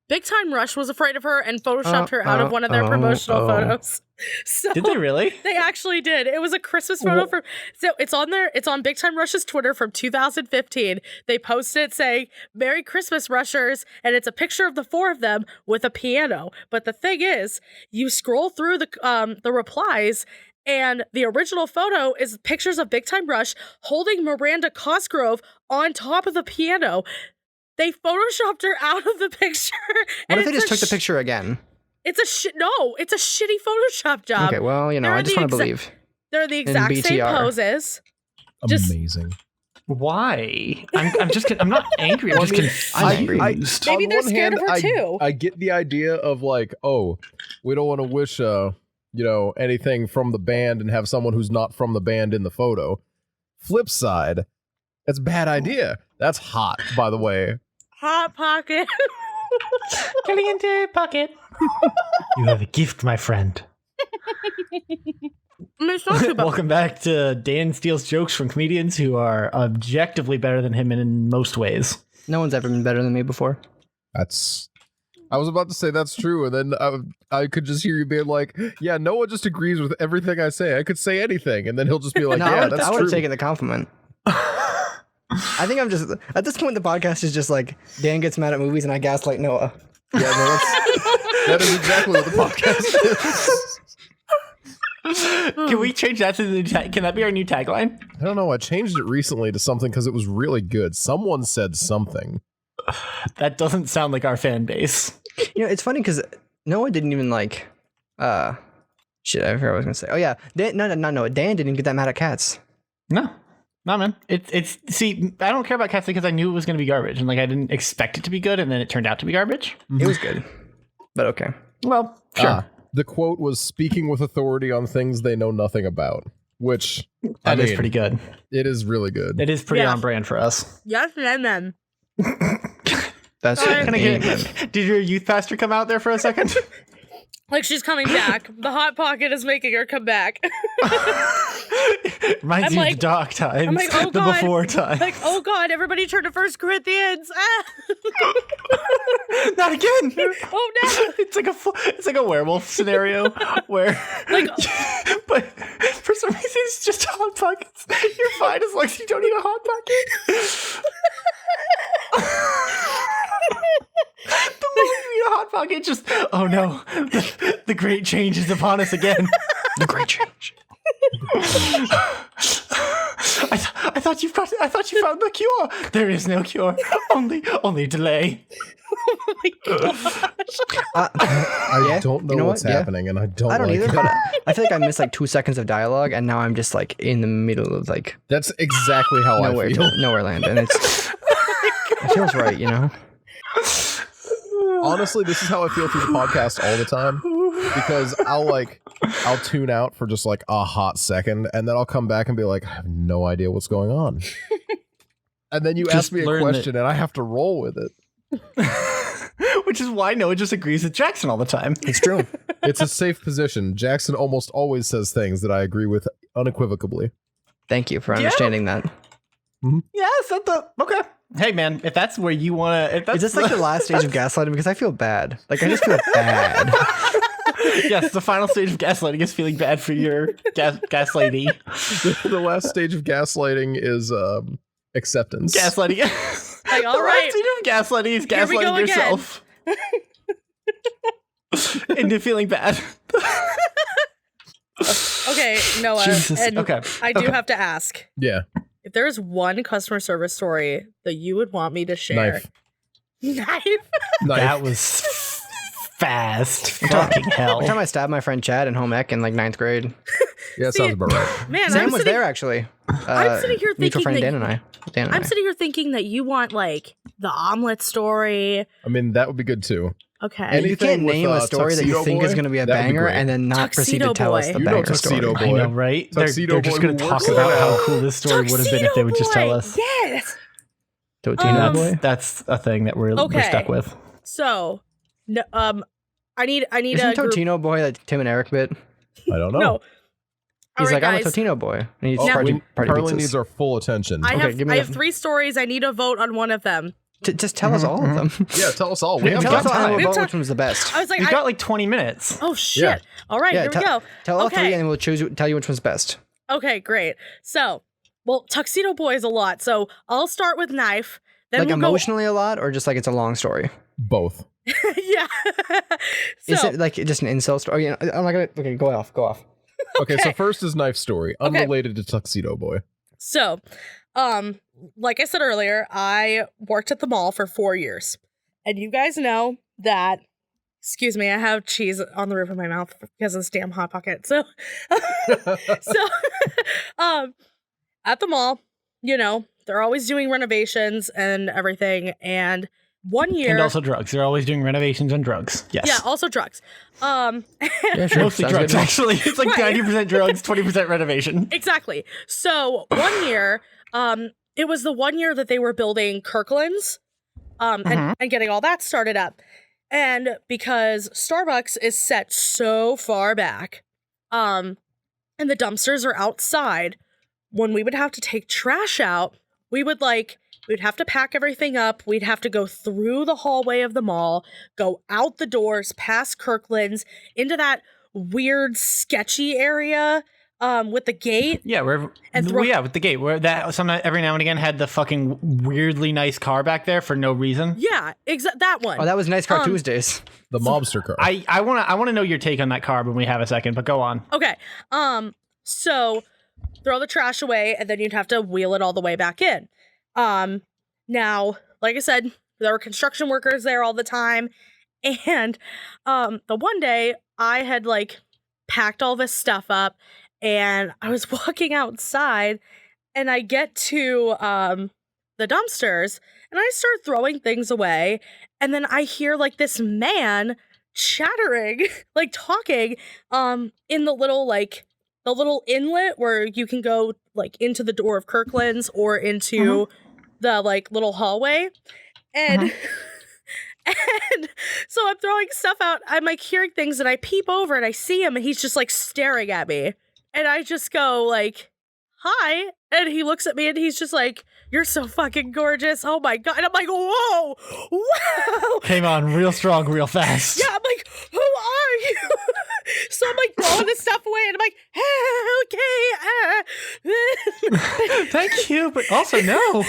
Big Time Rush was afraid of her and photoshopped her out of one of their promotional photos. So Did they really? They actually did. It was a Christmas photo for. So it's on there. It's on Big Time Rush's Twitter from 2015. They posted it saying "Merry Christmas, Rushers," and it's a picture of the four of them with a piano. But the thing is, you scroll through the replies. And the original photo is pictures of Big Time Rush holding Miranda Cosgrove on top of the piano. They photoshopped her out of the picture. What if they it's just a took the picture again? It's a it's a shitty Photoshop job. Okay, well, you know, they're I just the want to exact- believe. They're the exact same BTR. poses. Just- Amazing. Why? I'm not angry. I'm just confused. I'm angry. Maybe On they're one scared hand, of her too. I get the idea of like, oh, we don't want to wish, anything from the band and have someone who's not from the band in the photo. Flip side, that's a bad idea. That's hot, by the way. Hot Pocket. Caliente pocket. You have a gift, my friend. I mean, it's not too bad. Welcome back to Dan steals jokes from comedians who are objectively better than him in most ways. No one's ever been better than me before. I was about to say that's true, and then I could just hear you being like, yeah, Noah just agrees with everything I say. I could say anything, and then he'll just be like, No, yeah, I would that's have true. taken the compliment. I think I'm just at this point. The podcast is just like Dan gets mad at movies and I gaslight Noah. Yeah, no, that is exactly what the podcast is. Can we change that to the can that be our new tagline? I don't know. I changed it recently to something because it was really good. Someone said something. That doesn't sound like our fan base. You know, it's funny because Noah didn't even like. Shit, I forgot what I was gonna say. Oh yeah, no. Dan didn't get that mad at cats. No, man. It's see, I don't care about cats because I knew it was going to be garbage, and like I didn't expect it to be good, and then it turned out to be garbage. It was good, but okay. Well, sure. The quote was speaking with authority on things they know nothing about, which That is pretty good. It is really good. It is pretty Yeah. on brand for us. Yes, and then. That's Can I get, did your youth pastor come out there for a second? Like she's coming back. The Hot Pocket is making her come back. Reminds I'm you like- of the dark times, I'm like, oh the God. before times. Like, oh God, everybody turn to 1 Corinthians. Ah. Not again. Oh no. It's like a werewolf scenario where, Like- but for some reason it's just hot pockets. You're fine as long as you don't eat a hot pocket. The moment you eat a hot pocket, just oh no, the great change is upon us again. the great change. I thought you found the cure. There is no cure. Only delay. Oh my gosh. I don't know you know what's what? Yeah. happening, and I don't. I don't like either, it. but I feel like I missed like 2 seconds of dialogue, and now I'm just like in the middle of like That's exactly how I feel. nowhere land, and it feels right, you know. Honestly, this is how I feel through the podcast all the time, because I'll tune out for just like a hot second, and then I'll come back and be like, I have no idea what's going on. And then you Just ask me a learn question, and I have to roll with it. Which is why Noah just agrees with Jackson all the time. It's true. It's a safe position. Jackson almost always says things that I agree with unequivocally. Thank you for understanding that. Yes, okay. Hey man, if that's where you want to, if that's Is this like the last stage of gaslighting? Because I feel bad. Like I just feel bad. yes, the final stage of gaslighting is feeling bad for your gas lady. The last stage of gaslighting is acceptance. Gaslighting. Like, all The right. last stage of gaslighting is Here we go gaslighting again. yourself into feeling bad. Okay, Noah. Jesus. And Okay. I do have to ask. Yeah. If there is one customer service story that you would want me to share. Knife. Knife? That was fast. Fucking hell. One time I stabbed my friend Chad in home ec in like 9th grade. Yeah, that sounds about right. Man, Sam I'm was sitting, there actually. I'm sitting here mutual thinking friend that Dan and I. I'm sitting here thinking that you want like the omelet story. I mean, that would be good too. Okay. Any- You can't Anything with, name a story that you Tuxedo think Boy, is going to be a that would be banger great. and then not proceed to Tuxedo tell us Boy. the You know banger Tuxedo story. Boy. I know, right? Tuxedo they're just Boy going to who talk works about there. how cool this story would have been if they would just tell us. Yes. Totino boy. That's a thing that we're Okay. stuck with. So, no, I need Isn't a group. Totino boy like Tim and Eric bit? I don't know. No. All He's right, like, I'm a guys. Totino boy. And he's Oh, party Carly pizzas. needs our full attention. I Okay, have give me I the- have 3 stories. I need a vote on one of them. Just tell us all of them. Yeah, tell us all. We have Tell us got all and time. we'll We have vote time. which one's the best. I was like, We've got like 20 minutes. oh shit! Yeah. All right, Yeah, here we go. Tell all Okay. 3 and we'll tell you which one's best. Okay, great. So, well, Tuxedo Boy is a lot. So I'll start with Knife. Then Like we'll emotionally a lot or just like it's a long story? Both. go. Yeah. Is so it like just an insult story? You know, I'm not gonna. Okay, go off. Okay, so Okay. first is Knife Story, Okay. unrelated to Tuxedo Boy. So, like I said earlier, I worked at the mall for 4 years. And you guys know that, excuse me, I have cheese on the roof of my mouth because of this damn Hot Pocket. So, at the mall, you know, they're always doing renovations and everything. And 1 year. And also drugs. They're always doing renovations and drugs. Yes. Yeah, also drugs. Yeah, sure. Mostly Sounds drugs, good. actually. It's like Right. 90% drugs, 20% renovation. Exactly. So 1 year, it was the 1 year that they were building Kirkland's, and getting all that started up. And because Starbucks is set so far back, and the dumpsters are outside, when we would have to take trash out, we'd have to pack everything up. We'd have to go through the hallway of the mall, go out the doors, past Kirkland's, into that weird, sketchy area with the gate. Yeah, And with the gate where that every now and again had the fucking weirdly nice car back there for no reason. Yeah, that one. Oh, that was Nice Car Tuesdays. The mobster car. I want to know your take on that car when we have a second, but go on. Okay. So throw the trash away, and then you'd have to wheel it all the way back in. Now, like I said, there were construction workers there all the time, And the one day I had like packed all this stuff up and I was walking outside and I get to the dumpsters and I start throwing things away. And then I hear like this man chattering, like talking in the little inlet where you can go like into the door of Kirkland's or into the like little hallway. And and so I'm throwing stuff out. I'm like hearing things and I peep over and I see him and he's just like staring at me. And I just go like, hi. And he looks at me and he's just like, you're so fucking gorgeous. Oh my God. And I'm like, whoa, wow. Came on real strong, real fast. Yeah, I'm like, who are you? So I'm like throwing this stuff away and I'm like, hey, okay. Thank you, but also no.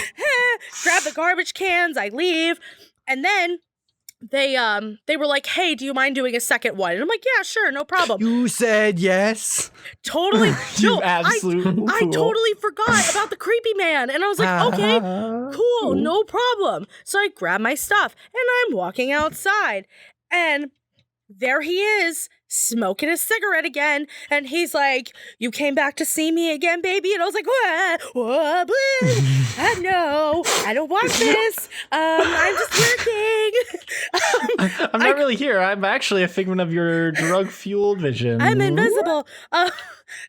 Grab the garbage cans, I leave. And then they were like, hey, do you mind doing a second one? And I'm like, yeah, sure, no problem. You said yes. Totally. You No, absolute I fool. totally forgot about the creepy man. And I was like, okay, cool, no problem. So I grab my stuff and I'm walking outside. And there he is, smoking a cigarette again. And he's like, you came back to see me again, baby? And I was like, what? No, I don't want this. I'm just working. I'm not really here. I'm actually a figment of your drug-fueled vision. I'm invisible.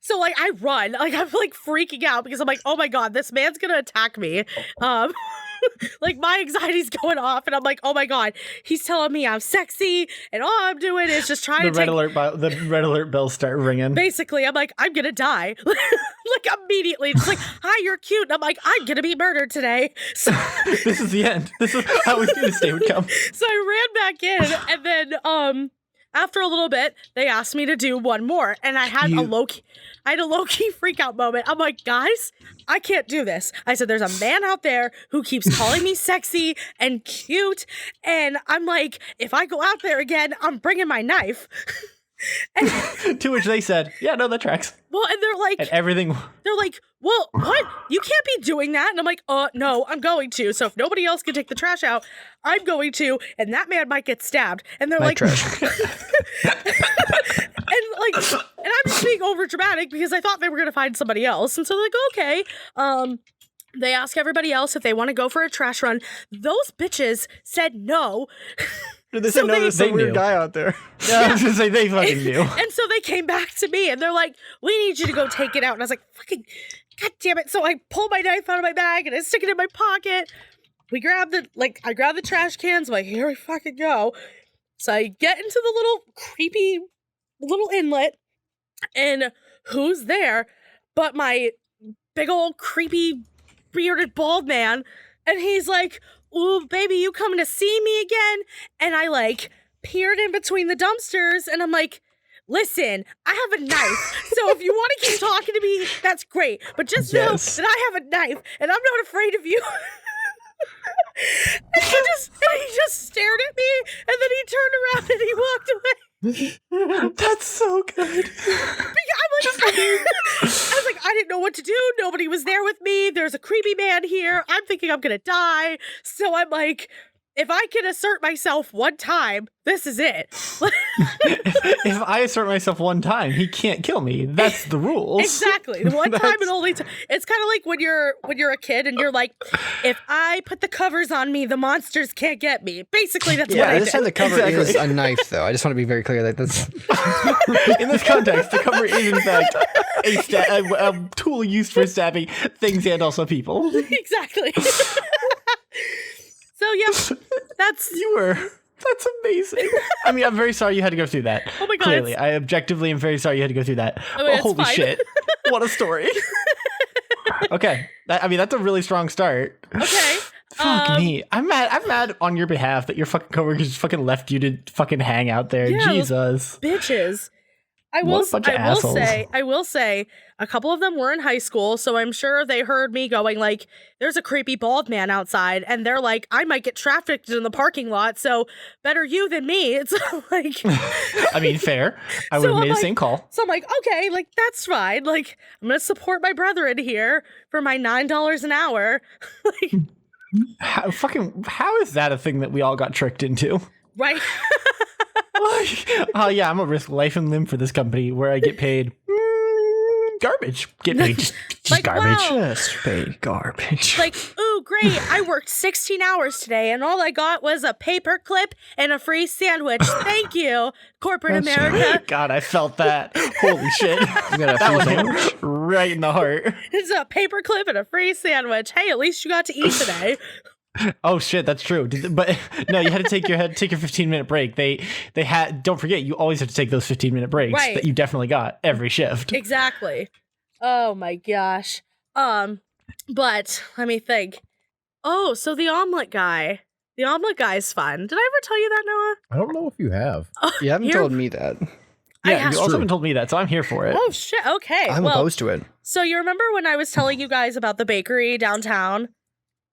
So like I run, like I'm like freaking out because I'm like, oh my God, this man's gonna attack me. Like my anxiety's going off and I'm like, oh my God, he's telling me I'm sexy and all I'm doing is just trying The to the red alert bells start ringing. basically I'm like, I'm gonna die. Like immediately just like, hi, you're cute. And I'm like, I'm gonna be murdered today. So, This is the end. This is how we knew this day would come. so I ran back in and then after a little bit, they asked me to do one more, and I had a low-key freak out moment. I'm like, guys, I can't do this. I said, there's a man out there who keeps calling me sexy and cute, and I'm like, if I go out there again, I'm bringing my knife. And, To which they said, yeah, no, that tracks. well, and And everything. they're like, well, what? You can't be doing that. And I'm like, no, I'm going to. So if nobody else can take the trash out, I'm going to. And that man might get stabbed. And they're My like, trash. and I'm just being over dramatic because I thought they were going to find somebody else. And so they're like, okay. They ask everybody else if they want to go for a trash run. Those bitches said no. They So said no, there's they some weird knew. guy out there. Yeah, I was gonna say they fucking knew. And so they came back to me and they're like, we need you to go take it out. And I was like, fucking, God damn it. So I pull my knife out of my bag and I stick it in my pocket. I grab the trash cans. I'm like, here we fucking go. So I get into the little creepy little inlet and who's there but my big old creepy bearded bald man. And he's like, ooh, baby, you coming to see me again? And I like peered in between the dumpsters and I'm like, listen, I have a knife. So if you want to keep talking to me, that's great. But just know Yes. that I have a knife and I'm not afraid of you. And he just stared at me and then he turned around and he walked away. That's so good. I was like, I didn't know what to do. Nobody was there with me. There's a creepy man here. I'm thinking I'm gonna die. So I'm like, if I can assert myself one time, this is it. If I assert myself one time, he can't kill me. That's the rules. Exactly. The one time and only time. It's kind of like when you're a kid and you're like, if I put the covers on me, the monsters can't get me. Basically, that's Yeah, what I this time did. the cover Exactly. is a knife, though. I just want to be very clear that that's. In this context, the cover is in fact a tool used for stabbing things and also people. Exactly. So yeah, That's amazing. I mean, I'm very sorry you had to go through that. Oh my God, Clearly, I objectively am very sorry you had to go through that. I mean, it's Holy fine. shit. What a story. Okay. That's a really strong start. okay. Fuck me. I'm mad on your behalf that your fucking coworkers just fucking left you to fucking hang out there. Yeah, those Jesus. Bitches. I What a bunch of assholes. I will say, a couple of them were in high school, so I'm sure they heard me going like, "There's a creepy bald man outside," and they're like, "I might get trafficked in the parking lot, so better you than me." It's like, I mean, fair. I would So have made I'm the like- same call. so I'm like, okay, like that's fine. Like I'm gonna support my brethren here for my $9 an hour. Like, How is that a thing that we all got tricked into? Right. Oh yeah, I'm gonna risk life and limb for this company where I get paid garbage. Get paid just Like, garbage. wow. Just pay garbage. Like, ooh, great. I worked 16 hours today and all I got was a paper clip and a free sandwich. Thank you, corporate That's America. God, I felt that. Holy shit. You got a That free one sandwich? hit right in the heart. It's a paper clip and a free sandwich. Hey, at least you got to eat today. Oh shit, that's true. But no, you had to take your 15-minute break. They had, don't forget, you always have to take those 15-minute breaks Right. that you definitely got every shift. Exactly. Oh my gosh. But let me think. Oh, so the omelet guy. The omelet guy's fun. Did I ever tell you that, Noah? I don't know if you have. You haven't Here- told me that. I Yeah, have- you also haven't told me that, so I'm here for it. Oh shit. Okay. I'm well, opposed to it. so you remember when I was telling you guys about the bakery downtown?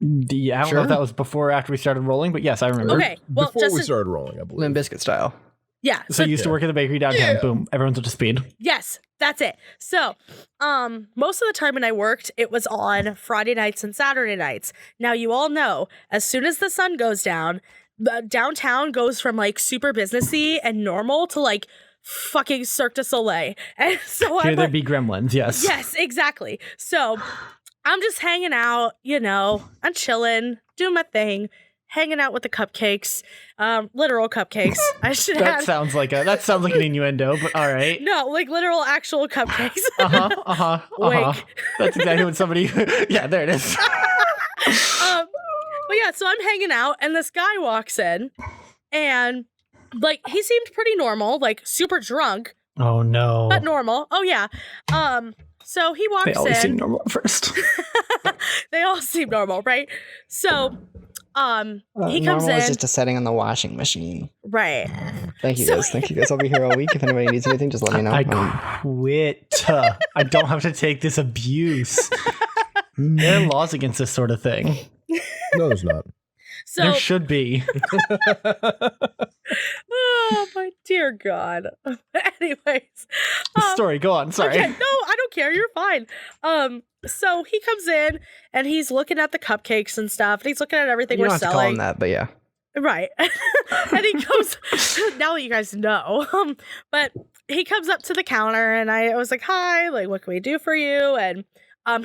Yeah, I don't know Sure. if that was before or after we started rolling, but yes, I remember. Okay. Well, Before just we to- started rolling, I believe. Limb Biscuit style. yeah. So you used to work at the bakery downtown. Yeah. Boom, everyone's up to speed. Yes, that's it. So, most of the time when I worked, it was on Friday nights and Saturday nights. Now, you all know, as soon as the sun goes down, the downtown goes from like super businessy and normal to like fucking Cirque du Soleil. And so Here I'm there like, be gremlins, yes. yes, exactly. So, I'm just hanging out, I'm chilling, doing my thing, hanging out with the cupcakes, literal cupcakes. I should That have. sounds like an innuendo, but all right. No, like literal actual cupcakes. Wink. That's exactly what somebody. Yeah, there it is. But yeah, so I'm hanging out and this guy walks in and like he seemed pretty normal, like super drunk, Oh no. but normal. Oh yeah. So he walks They always in. seem normal at first. They all seem normal, right? So he comes Normal in. is just a setting on the washing machine. Right. Thank you So- guys. Thank you guys. I'll be here all week. If anybody needs anything, just let me know. I quit. I don't have to take this abuse. There are laws against this sort of thing. No, there's not. So There should be. oh my dear God. Anyways. Story, go on. Sorry. Okay, no, I don't care. You're fine. So he comes in and he's looking at the cupcakes and stuff, and he's looking at everything you we're don't have to call selling. him that, but yeah. Right. And he comes now that you guys know. But he comes up to the counter and I was like, "Hi, like what can we do for you?" And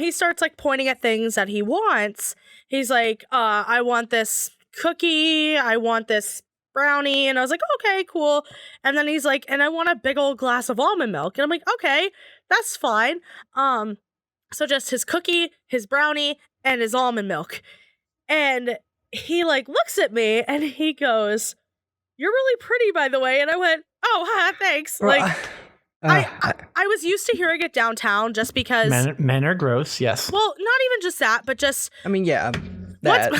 he starts like pointing at things that he wants. He's like, I want this cookie, I want this brownie, and I was like, okay, cool. And then he's like, and I want a big old glass of almond milk. And I'm like, okay, that's fine. So just his cookie, his brownie, and his almond milk. And he like looks at me and he goes, "You're really pretty, by the way." And I went, "Oh, haha, thanks." Like I was used to hearing it downtown just because Men are gross, yes. well, not even just that, but just I mean, yeah, once, that.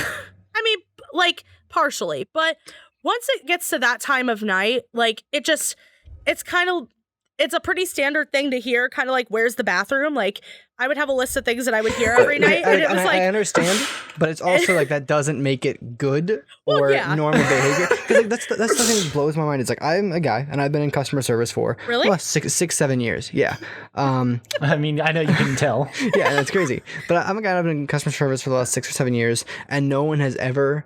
I mean, like partially, but once it gets to that time of night, like it's a pretty standard thing to hear, kind of like, "Where's the bathroom?" Like I would have a list of things that I would hear every night, and it was like, I understand, but it's also like that doesn't make it good Well, or yeah. normal behavior. Because like, that's the thing that blows my mind. It's like I'm a guy and I've been in customer service for Really? well, 7 years. Yeah, I mean, I know you can tell. yeah, that's crazy. But I'm a guy and I've been in customer service for the last 6 or 7 years, and no one has ever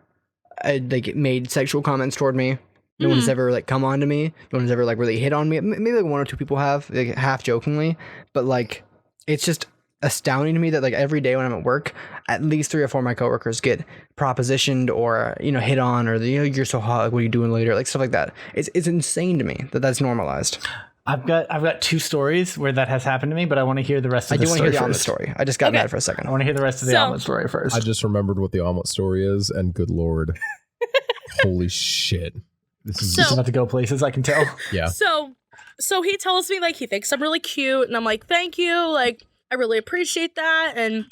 like made sexual comments toward me. No one has ever like come on to me. No one has ever like really hit on me. Maybe like 1 or 2 people have, like half jokingly, but like it's just astounding to me that like every day when I'm at work, at least 3 or 4 of my coworkers get propositioned or hit on or you're so hot. Like, what are you doing later? Like stuff like that. It's insane to me that that's normalized. I've got 2 stories where that has happened to me, but I want to hear the rest I of do the want to story hear the omelet first. story. I just got Okay. mad for a second. I want to hear the rest of the So- omelet story first. I just remembered what the omelet story is, and good lord. Holy shit. This is So- It's about to go places, I can tell. yeah. So he tells me like he thinks I'm really cute, and I'm like, "Thank you, like I really appreciate that." And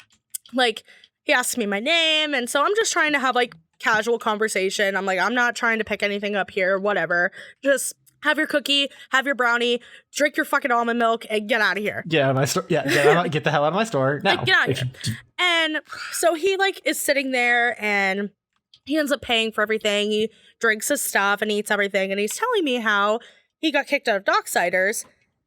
like he asks me my name, and so I'm just trying to have like casual conversation. I'm like, I'm not trying to pick anything up here, whatever. Just have your cookie, have your brownie, drink your fucking almond milk, and get out of here. Yeah, my store. Yeah, get the hell out of my store now. Like, get out of here. And so he like is sitting there and he ends up paying for everything. He drinks his stuff and eats everything. And he's telling me how he got kicked out of Docksiders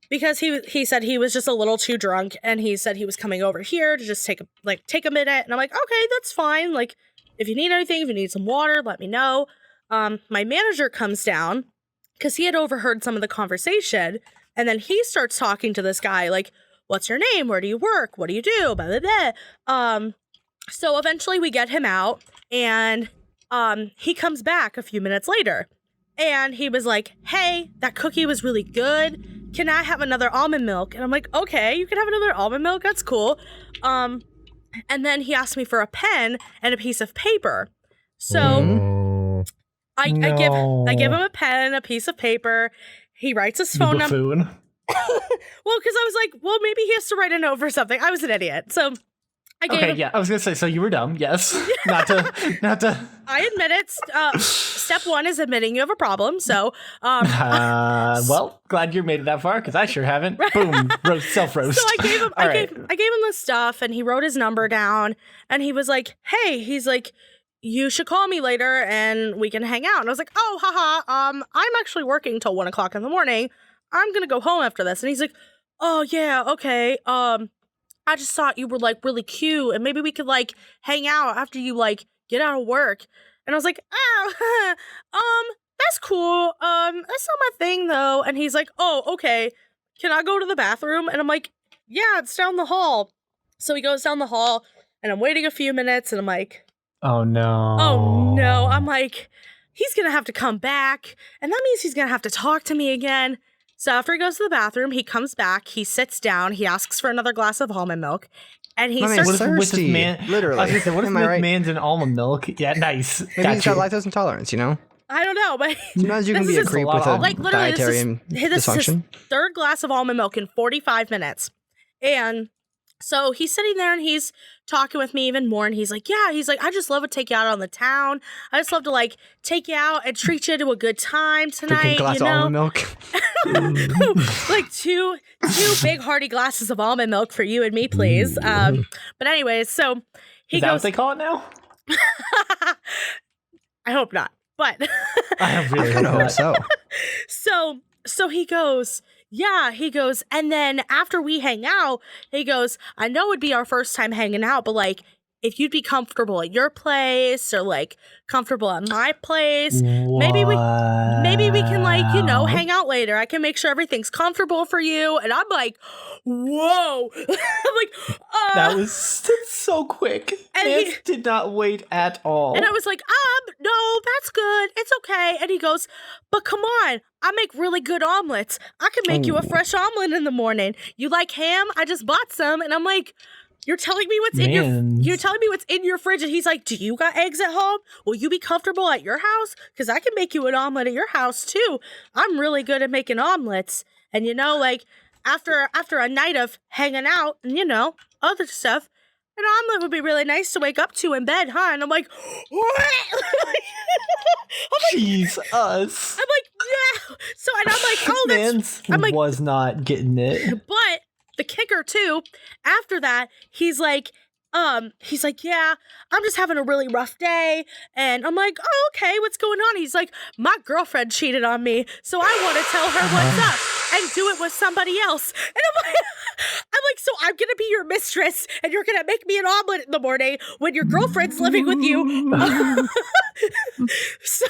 because he said he was just a little too drunk, and he said he was coming over here to just take a minute. And I'm like, okay, that's fine. Like if you need anything, if you need some water, let me know. my manager comes down because he had overheard some of the conversation. And then he starts talking to this guy, like, what's your name? Where do you work? What do you do? Blah, blah, blah. So eventually we get him out, and he comes back a few minutes later. And he was like, hey, that cookie was really good. Can I have another almond milk? And I'm like, okay, you can have another almond milk. That's cool. And then he asked me for a pen and a piece of paper. So I give him a pen, a piece of paper. He writes his phone number. Well, because I was like, well, maybe he has to write a note for something. I was an idiot. So I gave him. Yeah, I was going to say, so you were dumb. Yes. Not to. I admit it. Step one is admitting you have a problem. So, well, glad you made it that far because I sure haven't. Boom, self-roast. So I gave him the stuff, and he wrote his number down, and he was like, hey, he's like, you should call me later and we can hang out. And I was like, oh, haha, I'm actually working till 1 o'clock in the morning. I'm going to go home after this. And he's like, oh yeah, okay. I just thought you were like really cute and maybe we could like hang out after you like get out of work. And I was like, oh, that's cool. That's not my thing though. And he's like, oh, okay. Can I go to the bathroom? And I'm like, yeah, it's down the hall. So he goes down the hall and I'm waiting a few minutes and I'm like, oh no. Oh no. I'm like, he's going to have to come back. And that means he's going to have to talk to me again. So after he goes to the bathroom, he comes back, he sits down, he asks for another glass of almond milk, and he starts... What if with this man, literally. I was gonna say, what if Am I right? man's in almond milk? Yeah, nice. Maybe he's got lactose intolerance, you know? I don't know, but... Sometimes you can be a creep with a like, literally, dietary this is his dysfunction. third glass of almond milk in 45 minutes. And so he's sitting there and he's talking with me even more. And he's like, yeah, he's like, I just love to take you out on the town. I just love to like take you out and treat you to a good time tonight. Drinking a glass you know? of almond milk. Like two big hearty glasses of almond milk for you and me, please. But anyways, so he Is that goes. what they call it now? I hope not, but I really I hope so. So he goes. Yeah, he goes, and then after we hang out, he goes, I know it'd be our first time hanging out, but like, if you'd be comfortable at your place or like comfortable at my place, maybe we can like, you know, hang out later. I can make sure everything's comfortable for you. And I'm like, whoa. I'm like, that's so quick. And he did not wait at all. And I was like, no, that's good. It's okay. And he goes, but come on, I make really good omelets. I can make you a fresh omelet in the morning. You like ham? I just bought some. And I'm like, you're telling me what's in your fridge. And he's like, do you got eggs at home? Will you be comfortable at your house? Because I can make you an omelet at your house too. I'm really good at making omelets. And you know, like after a night of hanging out and you know, other stuff, an omelet would be really nice to wake up to in bed, huh? And I'm like, what? Jesus. I'm like, yeah. So and I'm like, oh, that's. I'm like, was not getting it. But the kicker too, after that, he's like, yeah, I'm just having a really rough day. And I'm like, oh, okay, what's going on? He's like, my girlfriend cheated on me, so I want to tell her what's up and do it with somebody else. And I'm like, so I'm gonna be your mistress and you're gonna make me an omelet in the morning when your girlfriend's living with you. So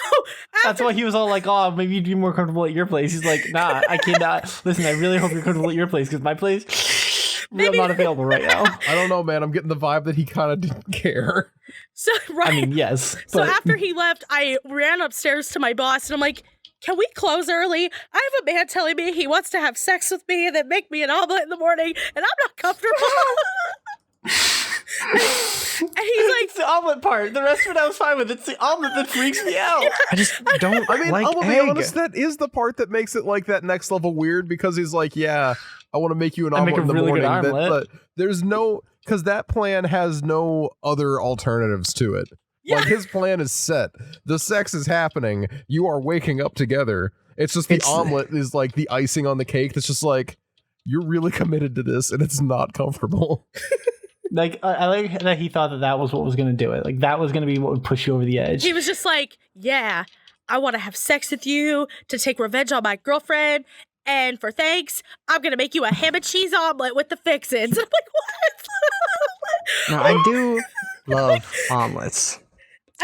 that's why he was all like, oh, maybe you'd be more comfortable at your place. He's like, nah, I cannot. Listen, I really hope you're comfortable at your place because my place, I'm not available right now. I don't know, man. I'm getting the vibe that he kind of didn't care. So right. I mean, yes. So after he left, I ran upstairs to my boss and I'm like, can we close early? I have a man telling me he wants to have sex with me and then make me an omelet in the morning, and I'm not comfortable. and he's like, it's the omelet part. The rest of it I was fine with. It's the omelet that freaks me out. I just don't I mean, like I'm gonna egg. be honest, that is the part that makes it like that next level weird because he's like, yeah, I want to make you an omelet in the morning. But there's no, because that plan has no other alternatives to it. Yeah. Like his plan is set. The sex is happening. You are waking up together. It's just the omelet is like the icing on the cake. That's just like, you're really committed to this and it's not comfortable. Like, I like that he thought that was what was going to do it. Like, that was going to be what would push you over the edge. He was just like, yeah, I want to have sex with you to take revenge on my girlfriend. And for thanks, I'm going to make you a ham and cheese omelet with the fixins. I'm like, what? Now, I do love omelets.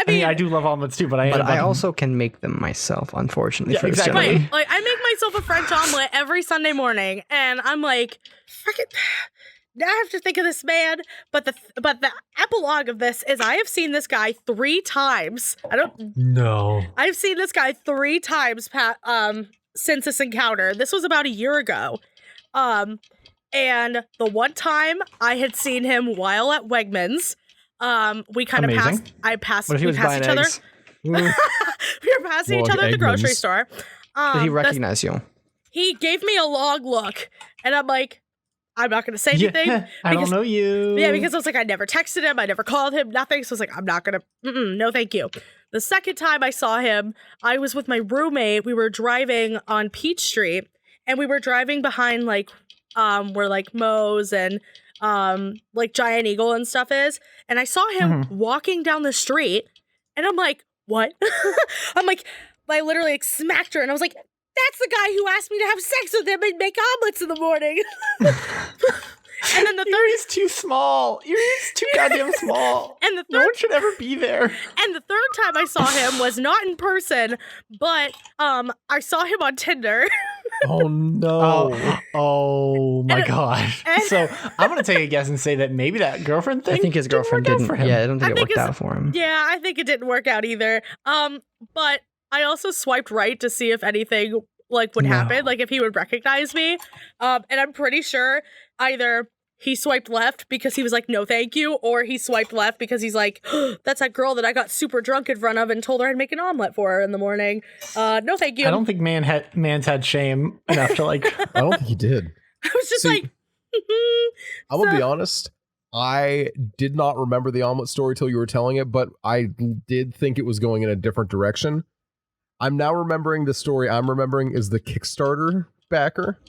I mean, I do love omelets too, but I also can make them myself, unfortunately. Yeah, for this exactly. gentleman. Like, I make myself a French omelet every Sunday morning, and I'm like, frickin', now I have to think of this man. But the epilogue of this is I have seen this guy 3 times. I've seen this guy 3 times since this encounter. This was about a year ago. And the one time I had seen him while at Wegmans, we kind of passed What if he was buying each other. eggs? We were passing each other at the grocery store. Did he recognize you? He gave me a long look, and I'm like, I'm not going to say anything. I don't know you. Yeah, because I was like, I never texted him. I never called him, nothing. So I was like, I'm not going to, no thank you. The second time I saw him, I was with my roommate. We were driving on Peach Street, and we were driving behind, like, where, like, Moe's and, like, Giant Eagle and stuff is. And I saw him walking down the street, and I'm like, what? I'm like, I literally like, smacked her, and I was like, that's the guy who asked me to have sex with him and make omelets in the morning. And then the third is too small. You're too goddamn small. And the no one should ever be there. And the third time I saw him was not in person, but I saw him on Tinder. Oh no! Oh my gosh! So I'm gonna take a guess and say that maybe that girlfriend thing. I think his girlfriend didn't. For him. Yeah, I don't think it worked out for him. Yeah, I think it didn't work out either. But I also swiped right to see if anything like would happen, like if he would recognize me. And I'm pretty sure either he swiped left because he was like, no, thank you, or he swiped left because he's like, that's that girl that I got super drunk in front of and told her I'd make an omelet for her in the morning. No, thank you. I don't think man's had shame enough to like. I don't think he did. I was just like, I'm gonna be honest. I did not remember the omelet story till you were telling it, but I did think it was going in a different direction. I'm now remembering the story I'm remembering is the Kickstarter backer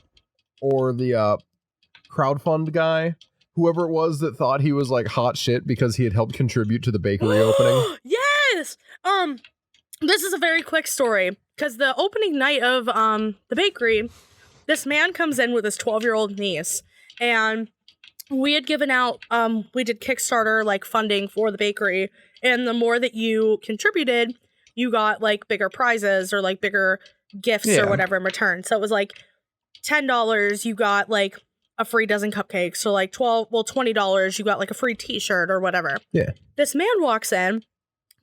or the crowdfund guy, whoever it was that thought he was like hot shit because he had helped contribute to the bakery opening. Yes. This is a very quick story because the opening night of the bakery, this man comes in with his 12-year-old niece, and we had given out we did Kickstarter like funding for the bakery, and the more that you contributed, you got like bigger prizes or like bigger gifts or whatever in return. So it was like $10, you got like a free dozen cupcakes. So like $20, you got like a free t-shirt or whatever. Yeah. This man walks in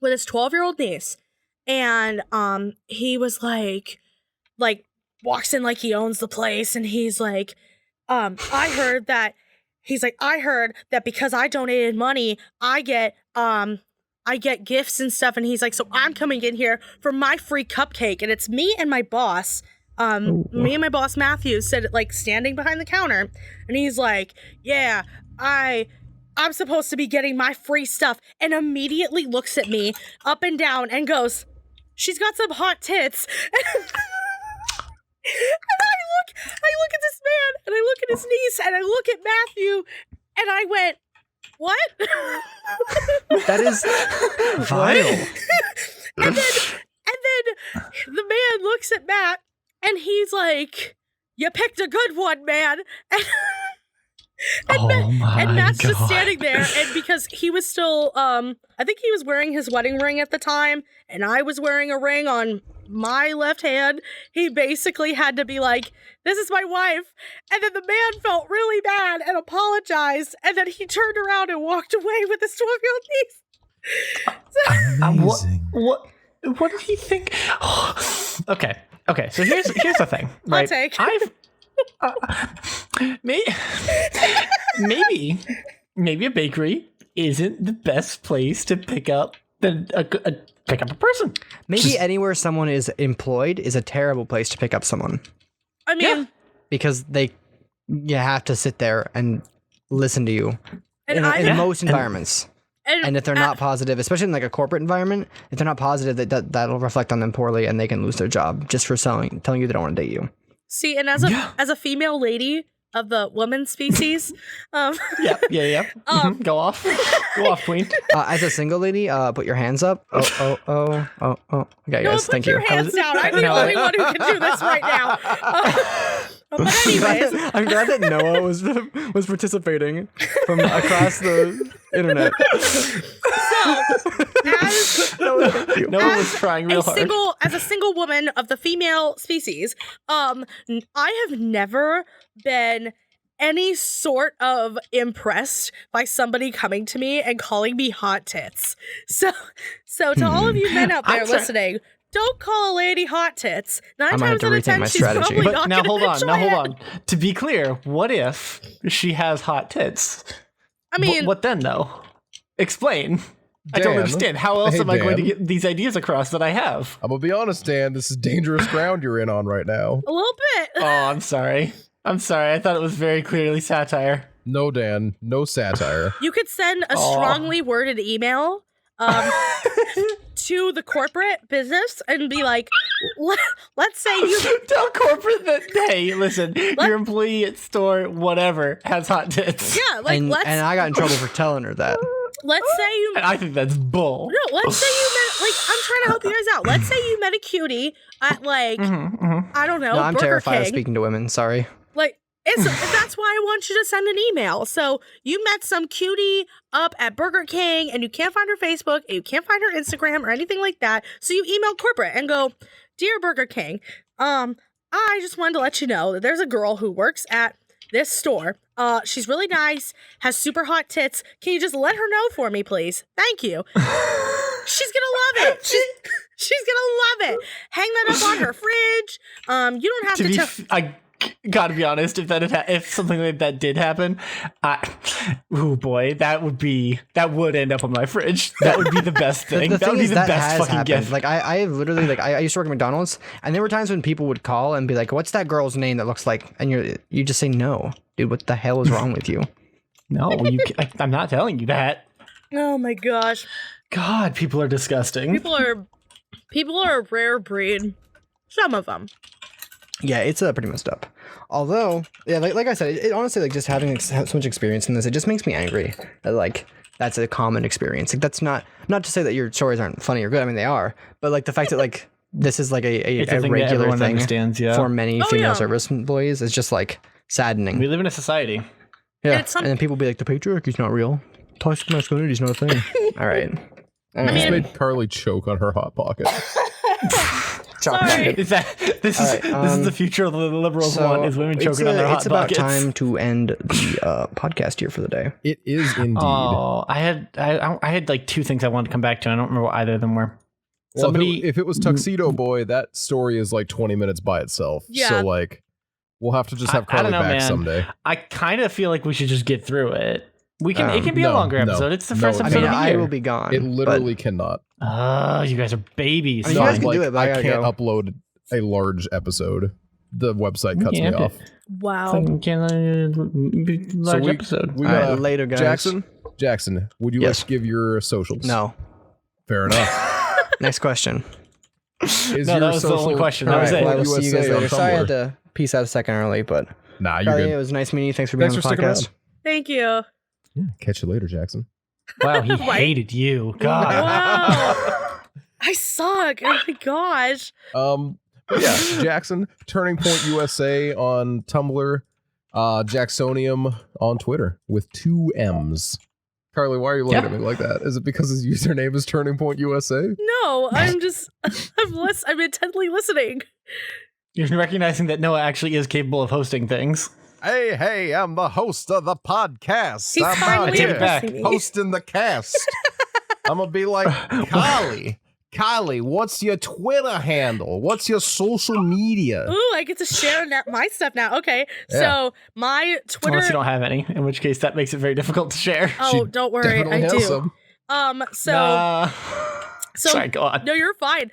with his 12-year-old niece, and he was like walks in like he owns the place, and he's like, I heard that because I donated money, I get gifts and stuff. And he's like, so I'm coming in here for my free cupcake. And it's me and my boss. Me and my boss, Matthew, like standing behind the counter. And he's like, yeah, I'm supposed to be getting my free stuff. And immediately looks at me up and down and goes, she's got some hot tits. And I look at this man, and I look at his niece, and I look at Matthew, and I went, what? That is vile. and then the man looks at Matt, and he's like, you picked a good one, man. And Matt's just standing there, and because he was still, I think he was wearing his wedding ring at the time, and I was wearing a ring on my left hand, he basically had to be like, this is my wife. And then the man felt really bad and apologized, and then he turned around and walked away with his 12-year-old niece. Amazing. What did he think? Okay, so here's the thing, right? Maybe a bakery isn't the best place to pick up pick up a person. Maybe anywhere someone is employed is a terrible place to pick up someone. I mean, because you have to sit there and listen to you in most environments. And if they're not positive, especially in like a corporate environment, if they're not positive, that'll reflect on them poorly, and they can lose their job just for telling you they don't want to date you. See, and as a female lady of the woman species, Go off, queen. As a single lady, put your hands up. Oh. Okay, no, guys, put thank your you. hands down. I'm the only one who can do this right now. But anyways, I'm glad that Noah was participating from across the internet. So No one was trying real hard. As a single woman of the female species, I have never been any sort of impressed by somebody coming to me and calling me hot tits. So to all of you men out there listening, don't call a lady hot tits. 9 times out of 10, she's probably But not now gonna hold on. enjoy it. To be clear, what if she has hot tits? I mean, what then though? Explain. I Dan, don't understand. How else hey, am I going to Dan. get these ideas across that I have? I'm gonna be honest, Dan. This is dangerous ground you're in on right now. a little bit. Oh, I'm sorry. I thought it was very clearly satire. No, Dan. No satire. You could send a strongly worded email to the corporate business and be like, let's say you tell corporate that, hey, listen, your employee at store, whatever, has hot tits. Yeah, like and I got in trouble for telling her that. let's say you And I think that's bull. no, let's say you met like I'm trying to help you guys out. Let's say you met a cutie at like I don't know, No, I'm Burger terrified King. of speaking to women. Sorry. Like that's why I want you to send an email. So you met some cutie up at Burger King and you can't find her Facebook and you can't find her Instagram or anything like that. So you email corporate and go, "Dear Burger King, I just wanted to let you know that there's a girl who works at this store. She's really nice, has super hot tits. Can you just let her know for me, please? Thank you." She's gonna love it. She's gonna love it. Hang that up on her fridge. You don't have to tell. I gotta be honest. If something like that did happen, oh boy, that would end up on my fridge. That would be the best thing. The that thing would be is the that best has fucking happened. gift. Like I literally like I used to work at McDonald's, and there were times when people would call and be like, "What's that girl's name that looks like?" And you just say, "No, dude. What the hell is wrong with you?" No, I'm not telling you that. Oh my gosh. God, people are disgusting. People are a rare breed. Some of them. Yeah, it's pretty messed up. Although, yeah, like I said, it honestly, like, just having so much experience in this, it just makes me angry that, like, that's a common experience. Like, that's not to say that your stories aren't funny or good. I mean, they are. But, like, the fact that, like, this is, like, a It's a thing that regular everyone thing understands, yeah. for many female yeah. service employees is just, like, saddening. We live in a society. Yeah, it's and then people be like, the patriarchy's not real. Toxic masculinity's not a thing. All right. You just made Carly choke on her hot pocket. Sorry. This is the future of the liberals want is women choking on their hot It's about pockets. time to end the podcast here for the day. It is indeed. Oh, I had like two things I wanted to come back to. I don't remember what either of them were. Well, if it was Tuxedo Boy, that story is like 20 minutes by itself. Yeah. So like, we'll have to just have I don't Carly know, back man. someday. I kind of feel like we should just get through it. We can. It can be a no, longer no, episode. It's the no, first it I episode mean, of the I year. will be gone. It literally cannot. You guys are babies. I mean, you No, guys can like, do it, but I I can't gotta upload a large episode. The website cuts me can't. off. Wow. Large episode. We All right, gotta, later, guys. Jackson, would you Yes. like to give your socials? No. Fair enough. Next question. Is No, your that was the only social question. That All was right, it. well, I will see you guys USA on later. Sorry I had Tumblr? to peace out a second early, but Nah, you're Carly, good. it was nice meeting you. Thanks for being Thanks on for the sticking podcast. Thank you. Yeah, catch you later, Jackson. Wow, he Right. hated you. God. Wow. I suck. Oh my gosh. But yeah, Jackson, Turning Point USA on Tumblr, Jacksonium on Twitter with 2 M's. Carly, why are you looking at me like that? Is it because his username is Turning Point USA? No, I'm just I'm intently listening. You're recognizing that Noah actually is capable of hosting things. Hey, I'm the host of the podcast. He's I'm finally out take it here back. listening. hosting the cast. I'm gonna be like, Kylie, what's your Twitter handle? What's your social media? Ooh, I get to share my stuff now. Okay, Yeah. so my Twitter. Unless you don't have any, in which case that makes it very difficult to share. Oh, don't worry, Definitely I has do. some. So Nah. so Sorry, go on. no, you're fine.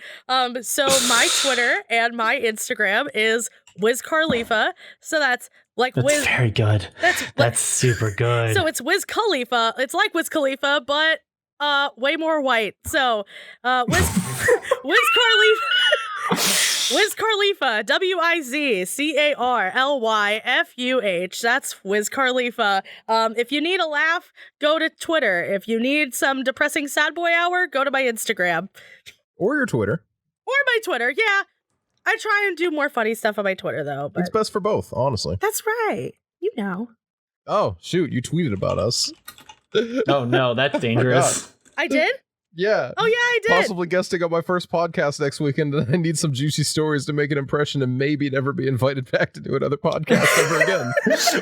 So my Twitter and my Instagram is Wiz Khalifa. So that's like That's Wiz. very good. That's That's super good. So it's Wiz Khalifa. It's like Wiz Khalifa, but way more white. So Wiz Khalifa, WizCarlyfuh. That's Wiz Khalifa. If you need a laugh, go to Twitter. If you need some depressing sad boy hour, go to my Instagram Or your Twitter. or my Twitter. Yeah, I try and do more funny stuff on my Twitter though. But It's best for both, honestly. that's right. You know, Oh, shoot, you tweeted about us. Oh no, that's dangerous. I did. Yeah. Oh, yeah, I did. Possibly guesting on my first podcast next weekend, and I need some juicy stories to make an impression and maybe never be invited back to do another podcast ever again.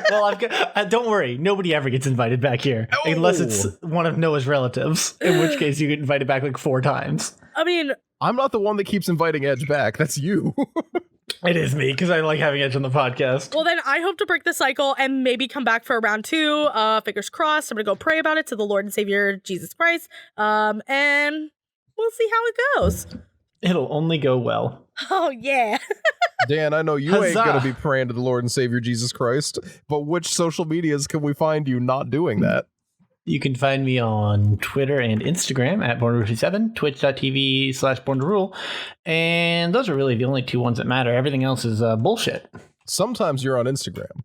Well, I've got, don't worry, nobody ever gets invited back here unless it's one of Noah's relatives, in which case you get invited back like 4 times. I mean, I'm not the one that keeps inviting Edge back. That's you. It is me because I like having Edge on the podcast. well, then I hope to break the cycle and maybe come back for round 2. Fingers crossed. I'm going to go pray about it to the Lord and Savior, Jesus Christ. And we'll see how it goes. It'll only go well. Oh, yeah. Dan, I know you ain't Huzzah. going to be praying to the Lord and Savior Jesus Christ, but which social medias can we find you not doing that? You can find me on Twitter and Instagram at BornRule57, twitch.tv/BornToRule, and those are really the only 2 ones that matter. Everything else is bullshit. Sometimes you're on Instagram,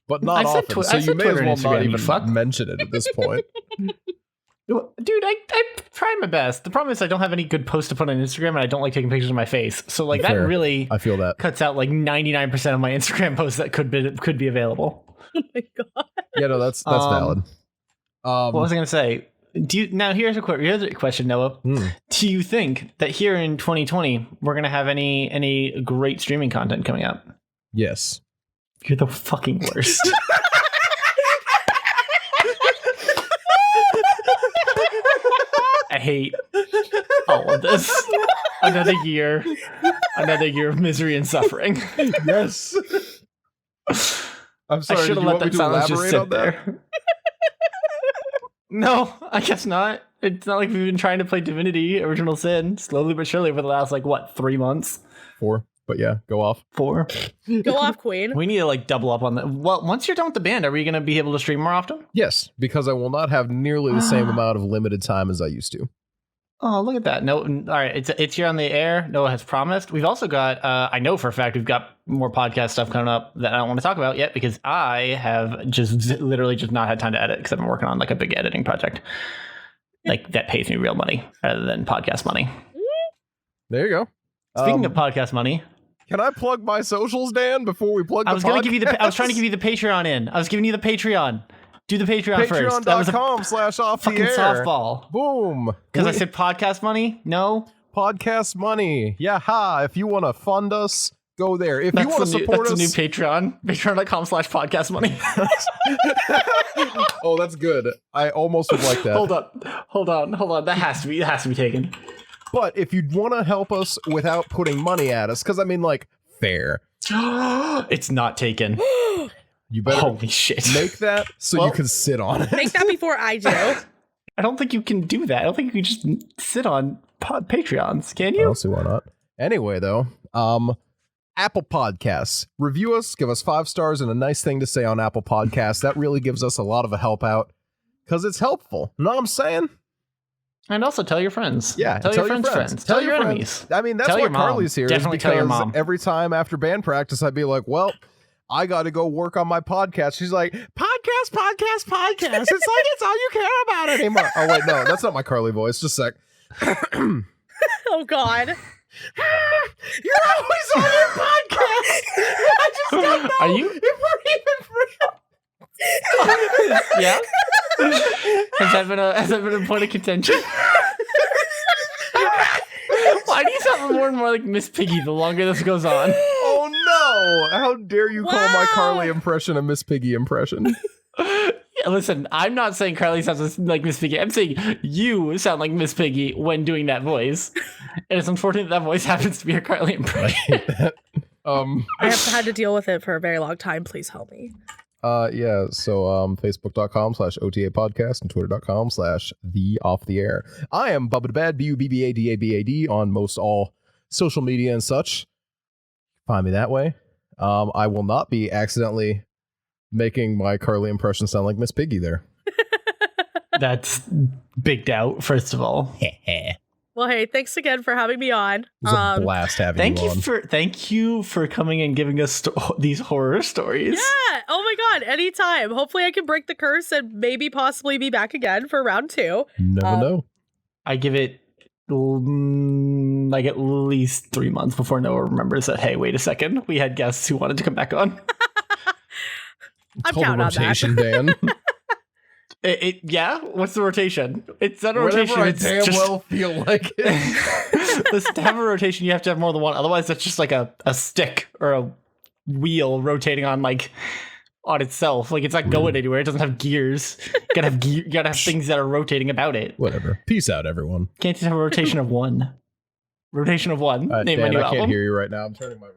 but not I said often, I so you said may Twitter as well and Instagram, not you fuck. even mention it at this point. Dude, I try my best. The problem is I don't have any good posts to put on Instagram, and I don't like taking pictures of my face. So like Fair. that really I feel that. cuts out like 99% of my Instagram posts that could be available. Oh, my God. Yeah, no, that's valid. What was I going to say? Here's a question, Noah. Hmm. Do you think that here in 2020 we're going to have any great streaming content coming up? Yes. You're the fucking worst. I hate all of this. Another year of misery and suffering. Yes. I'm I sorry, should did have you let want me that to silence just elaborate sit on that? there. No, I guess not. It's not like we've been trying to play Divinity Original Sin slowly but surely over the last 3 months. 4, but yeah, go off. 4. Go off, Queen. We need to double up on that. Well, once you're done with the band, are we going to be able to stream more often? Yes, because I will not have nearly the same amount of limited time as I used to. Oh, look at that. No, all right, it's here on the air. Noah has promised. We've also got, I know for a fact we've got more podcast stuff coming up that I don't want to talk about yet because I have literally not had time to edit because I've been working on a big editing project. That pays me real money rather than podcast money. There you go. Speaking of podcast money, can I plug my socials, Dan, before we plug the I was trying to give podcast? you the Patreon in. I was giving you the Patreon. Do the Patreon first. That was a Patreon.com/off the fucking air. softball. Boom. Because I said podcast money? No. Podcast money. Yeah, ha. If you want to fund us, go there. If you want to support that's us. the new Patreon. Patreon.com/podcast money. Oh, that's good. I almost would like that. Hold on. That has to be taken. But if you'd want to help us without putting money at us, because fair. It's not taken. You better Holy shit. make that so you can sit on it. Make that before I do. I don't think you can do that. I don't think you can just sit on Patreons, can I you? don't see why not. Anyway, though, Apple Podcasts. Review us, give us 5 stars, and a nice thing to say on Apple Podcasts. That really gives us a lot of a help out because it's helpful. You know what I'm saying? And also tell your friends. Yeah, Tell your friends. Tell your enemies. I mean, that's Tell why your mom. Carly's here. Definitely is tell your because mom. every time after band practice, I'd be like, well, I got to go work on my podcast. She's like, podcast. It's like it's all you care about anymore. Oh, wait, no, that's not my Carly voice. Just a sec. Oh, God. You're always on your podcast. I just don't know Are you? if we're even real. Yeah? Has that been a point of contention? Why do you sound more and more like Miss Piggy the longer this goes on? Oh, no. How dare you call my Wow. Carly impression a Miss Piggy impression? Yeah, listen, I'm not saying Carly sounds like Miss Piggy. I'm saying you sound like Miss Piggy when doing that voice. And it's unfortunate that voice happens to be a Carly impression. I I have had to deal with it for a very long time. Please help me. Yeah, so facebook.com/OTA podcast and twitter.com/the off the air. I am Bubba the Bad, BUBBADABAD on most all social media and such. Find me that way. I will not be accidentally making my Carly impression sound like Miss Piggy there. That's big doubt, first of all. Well, hey, thanks again for having me on. It was a blast having you on. Thank you for coming and giving us these horror stories. Yeah. Oh my God. Anytime. Hopefully I can break the curse and maybe possibly be back again for round 2. Never know. I give it at least 3 months before Noah remembers that, hey, wait a second, we had guests who wanted to come back on. I'm Called a counting on that. rotation, Dan. Yeah. What's the rotation? It's not a Whenever rotation. I It's damn just, well feel like it. Listen, to have a rotation, you have to have more than one. Otherwise, that's just like a stick or a wheel rotating on itself. Like it's not going anywhere. It doesn't have gears. You gotta have things that are rotating about it. Whatever. Peace out, everyone. Can't just have a rotation of one. Rotation of one. Name Dan, my new I album. can't hear you right now. I'm turning my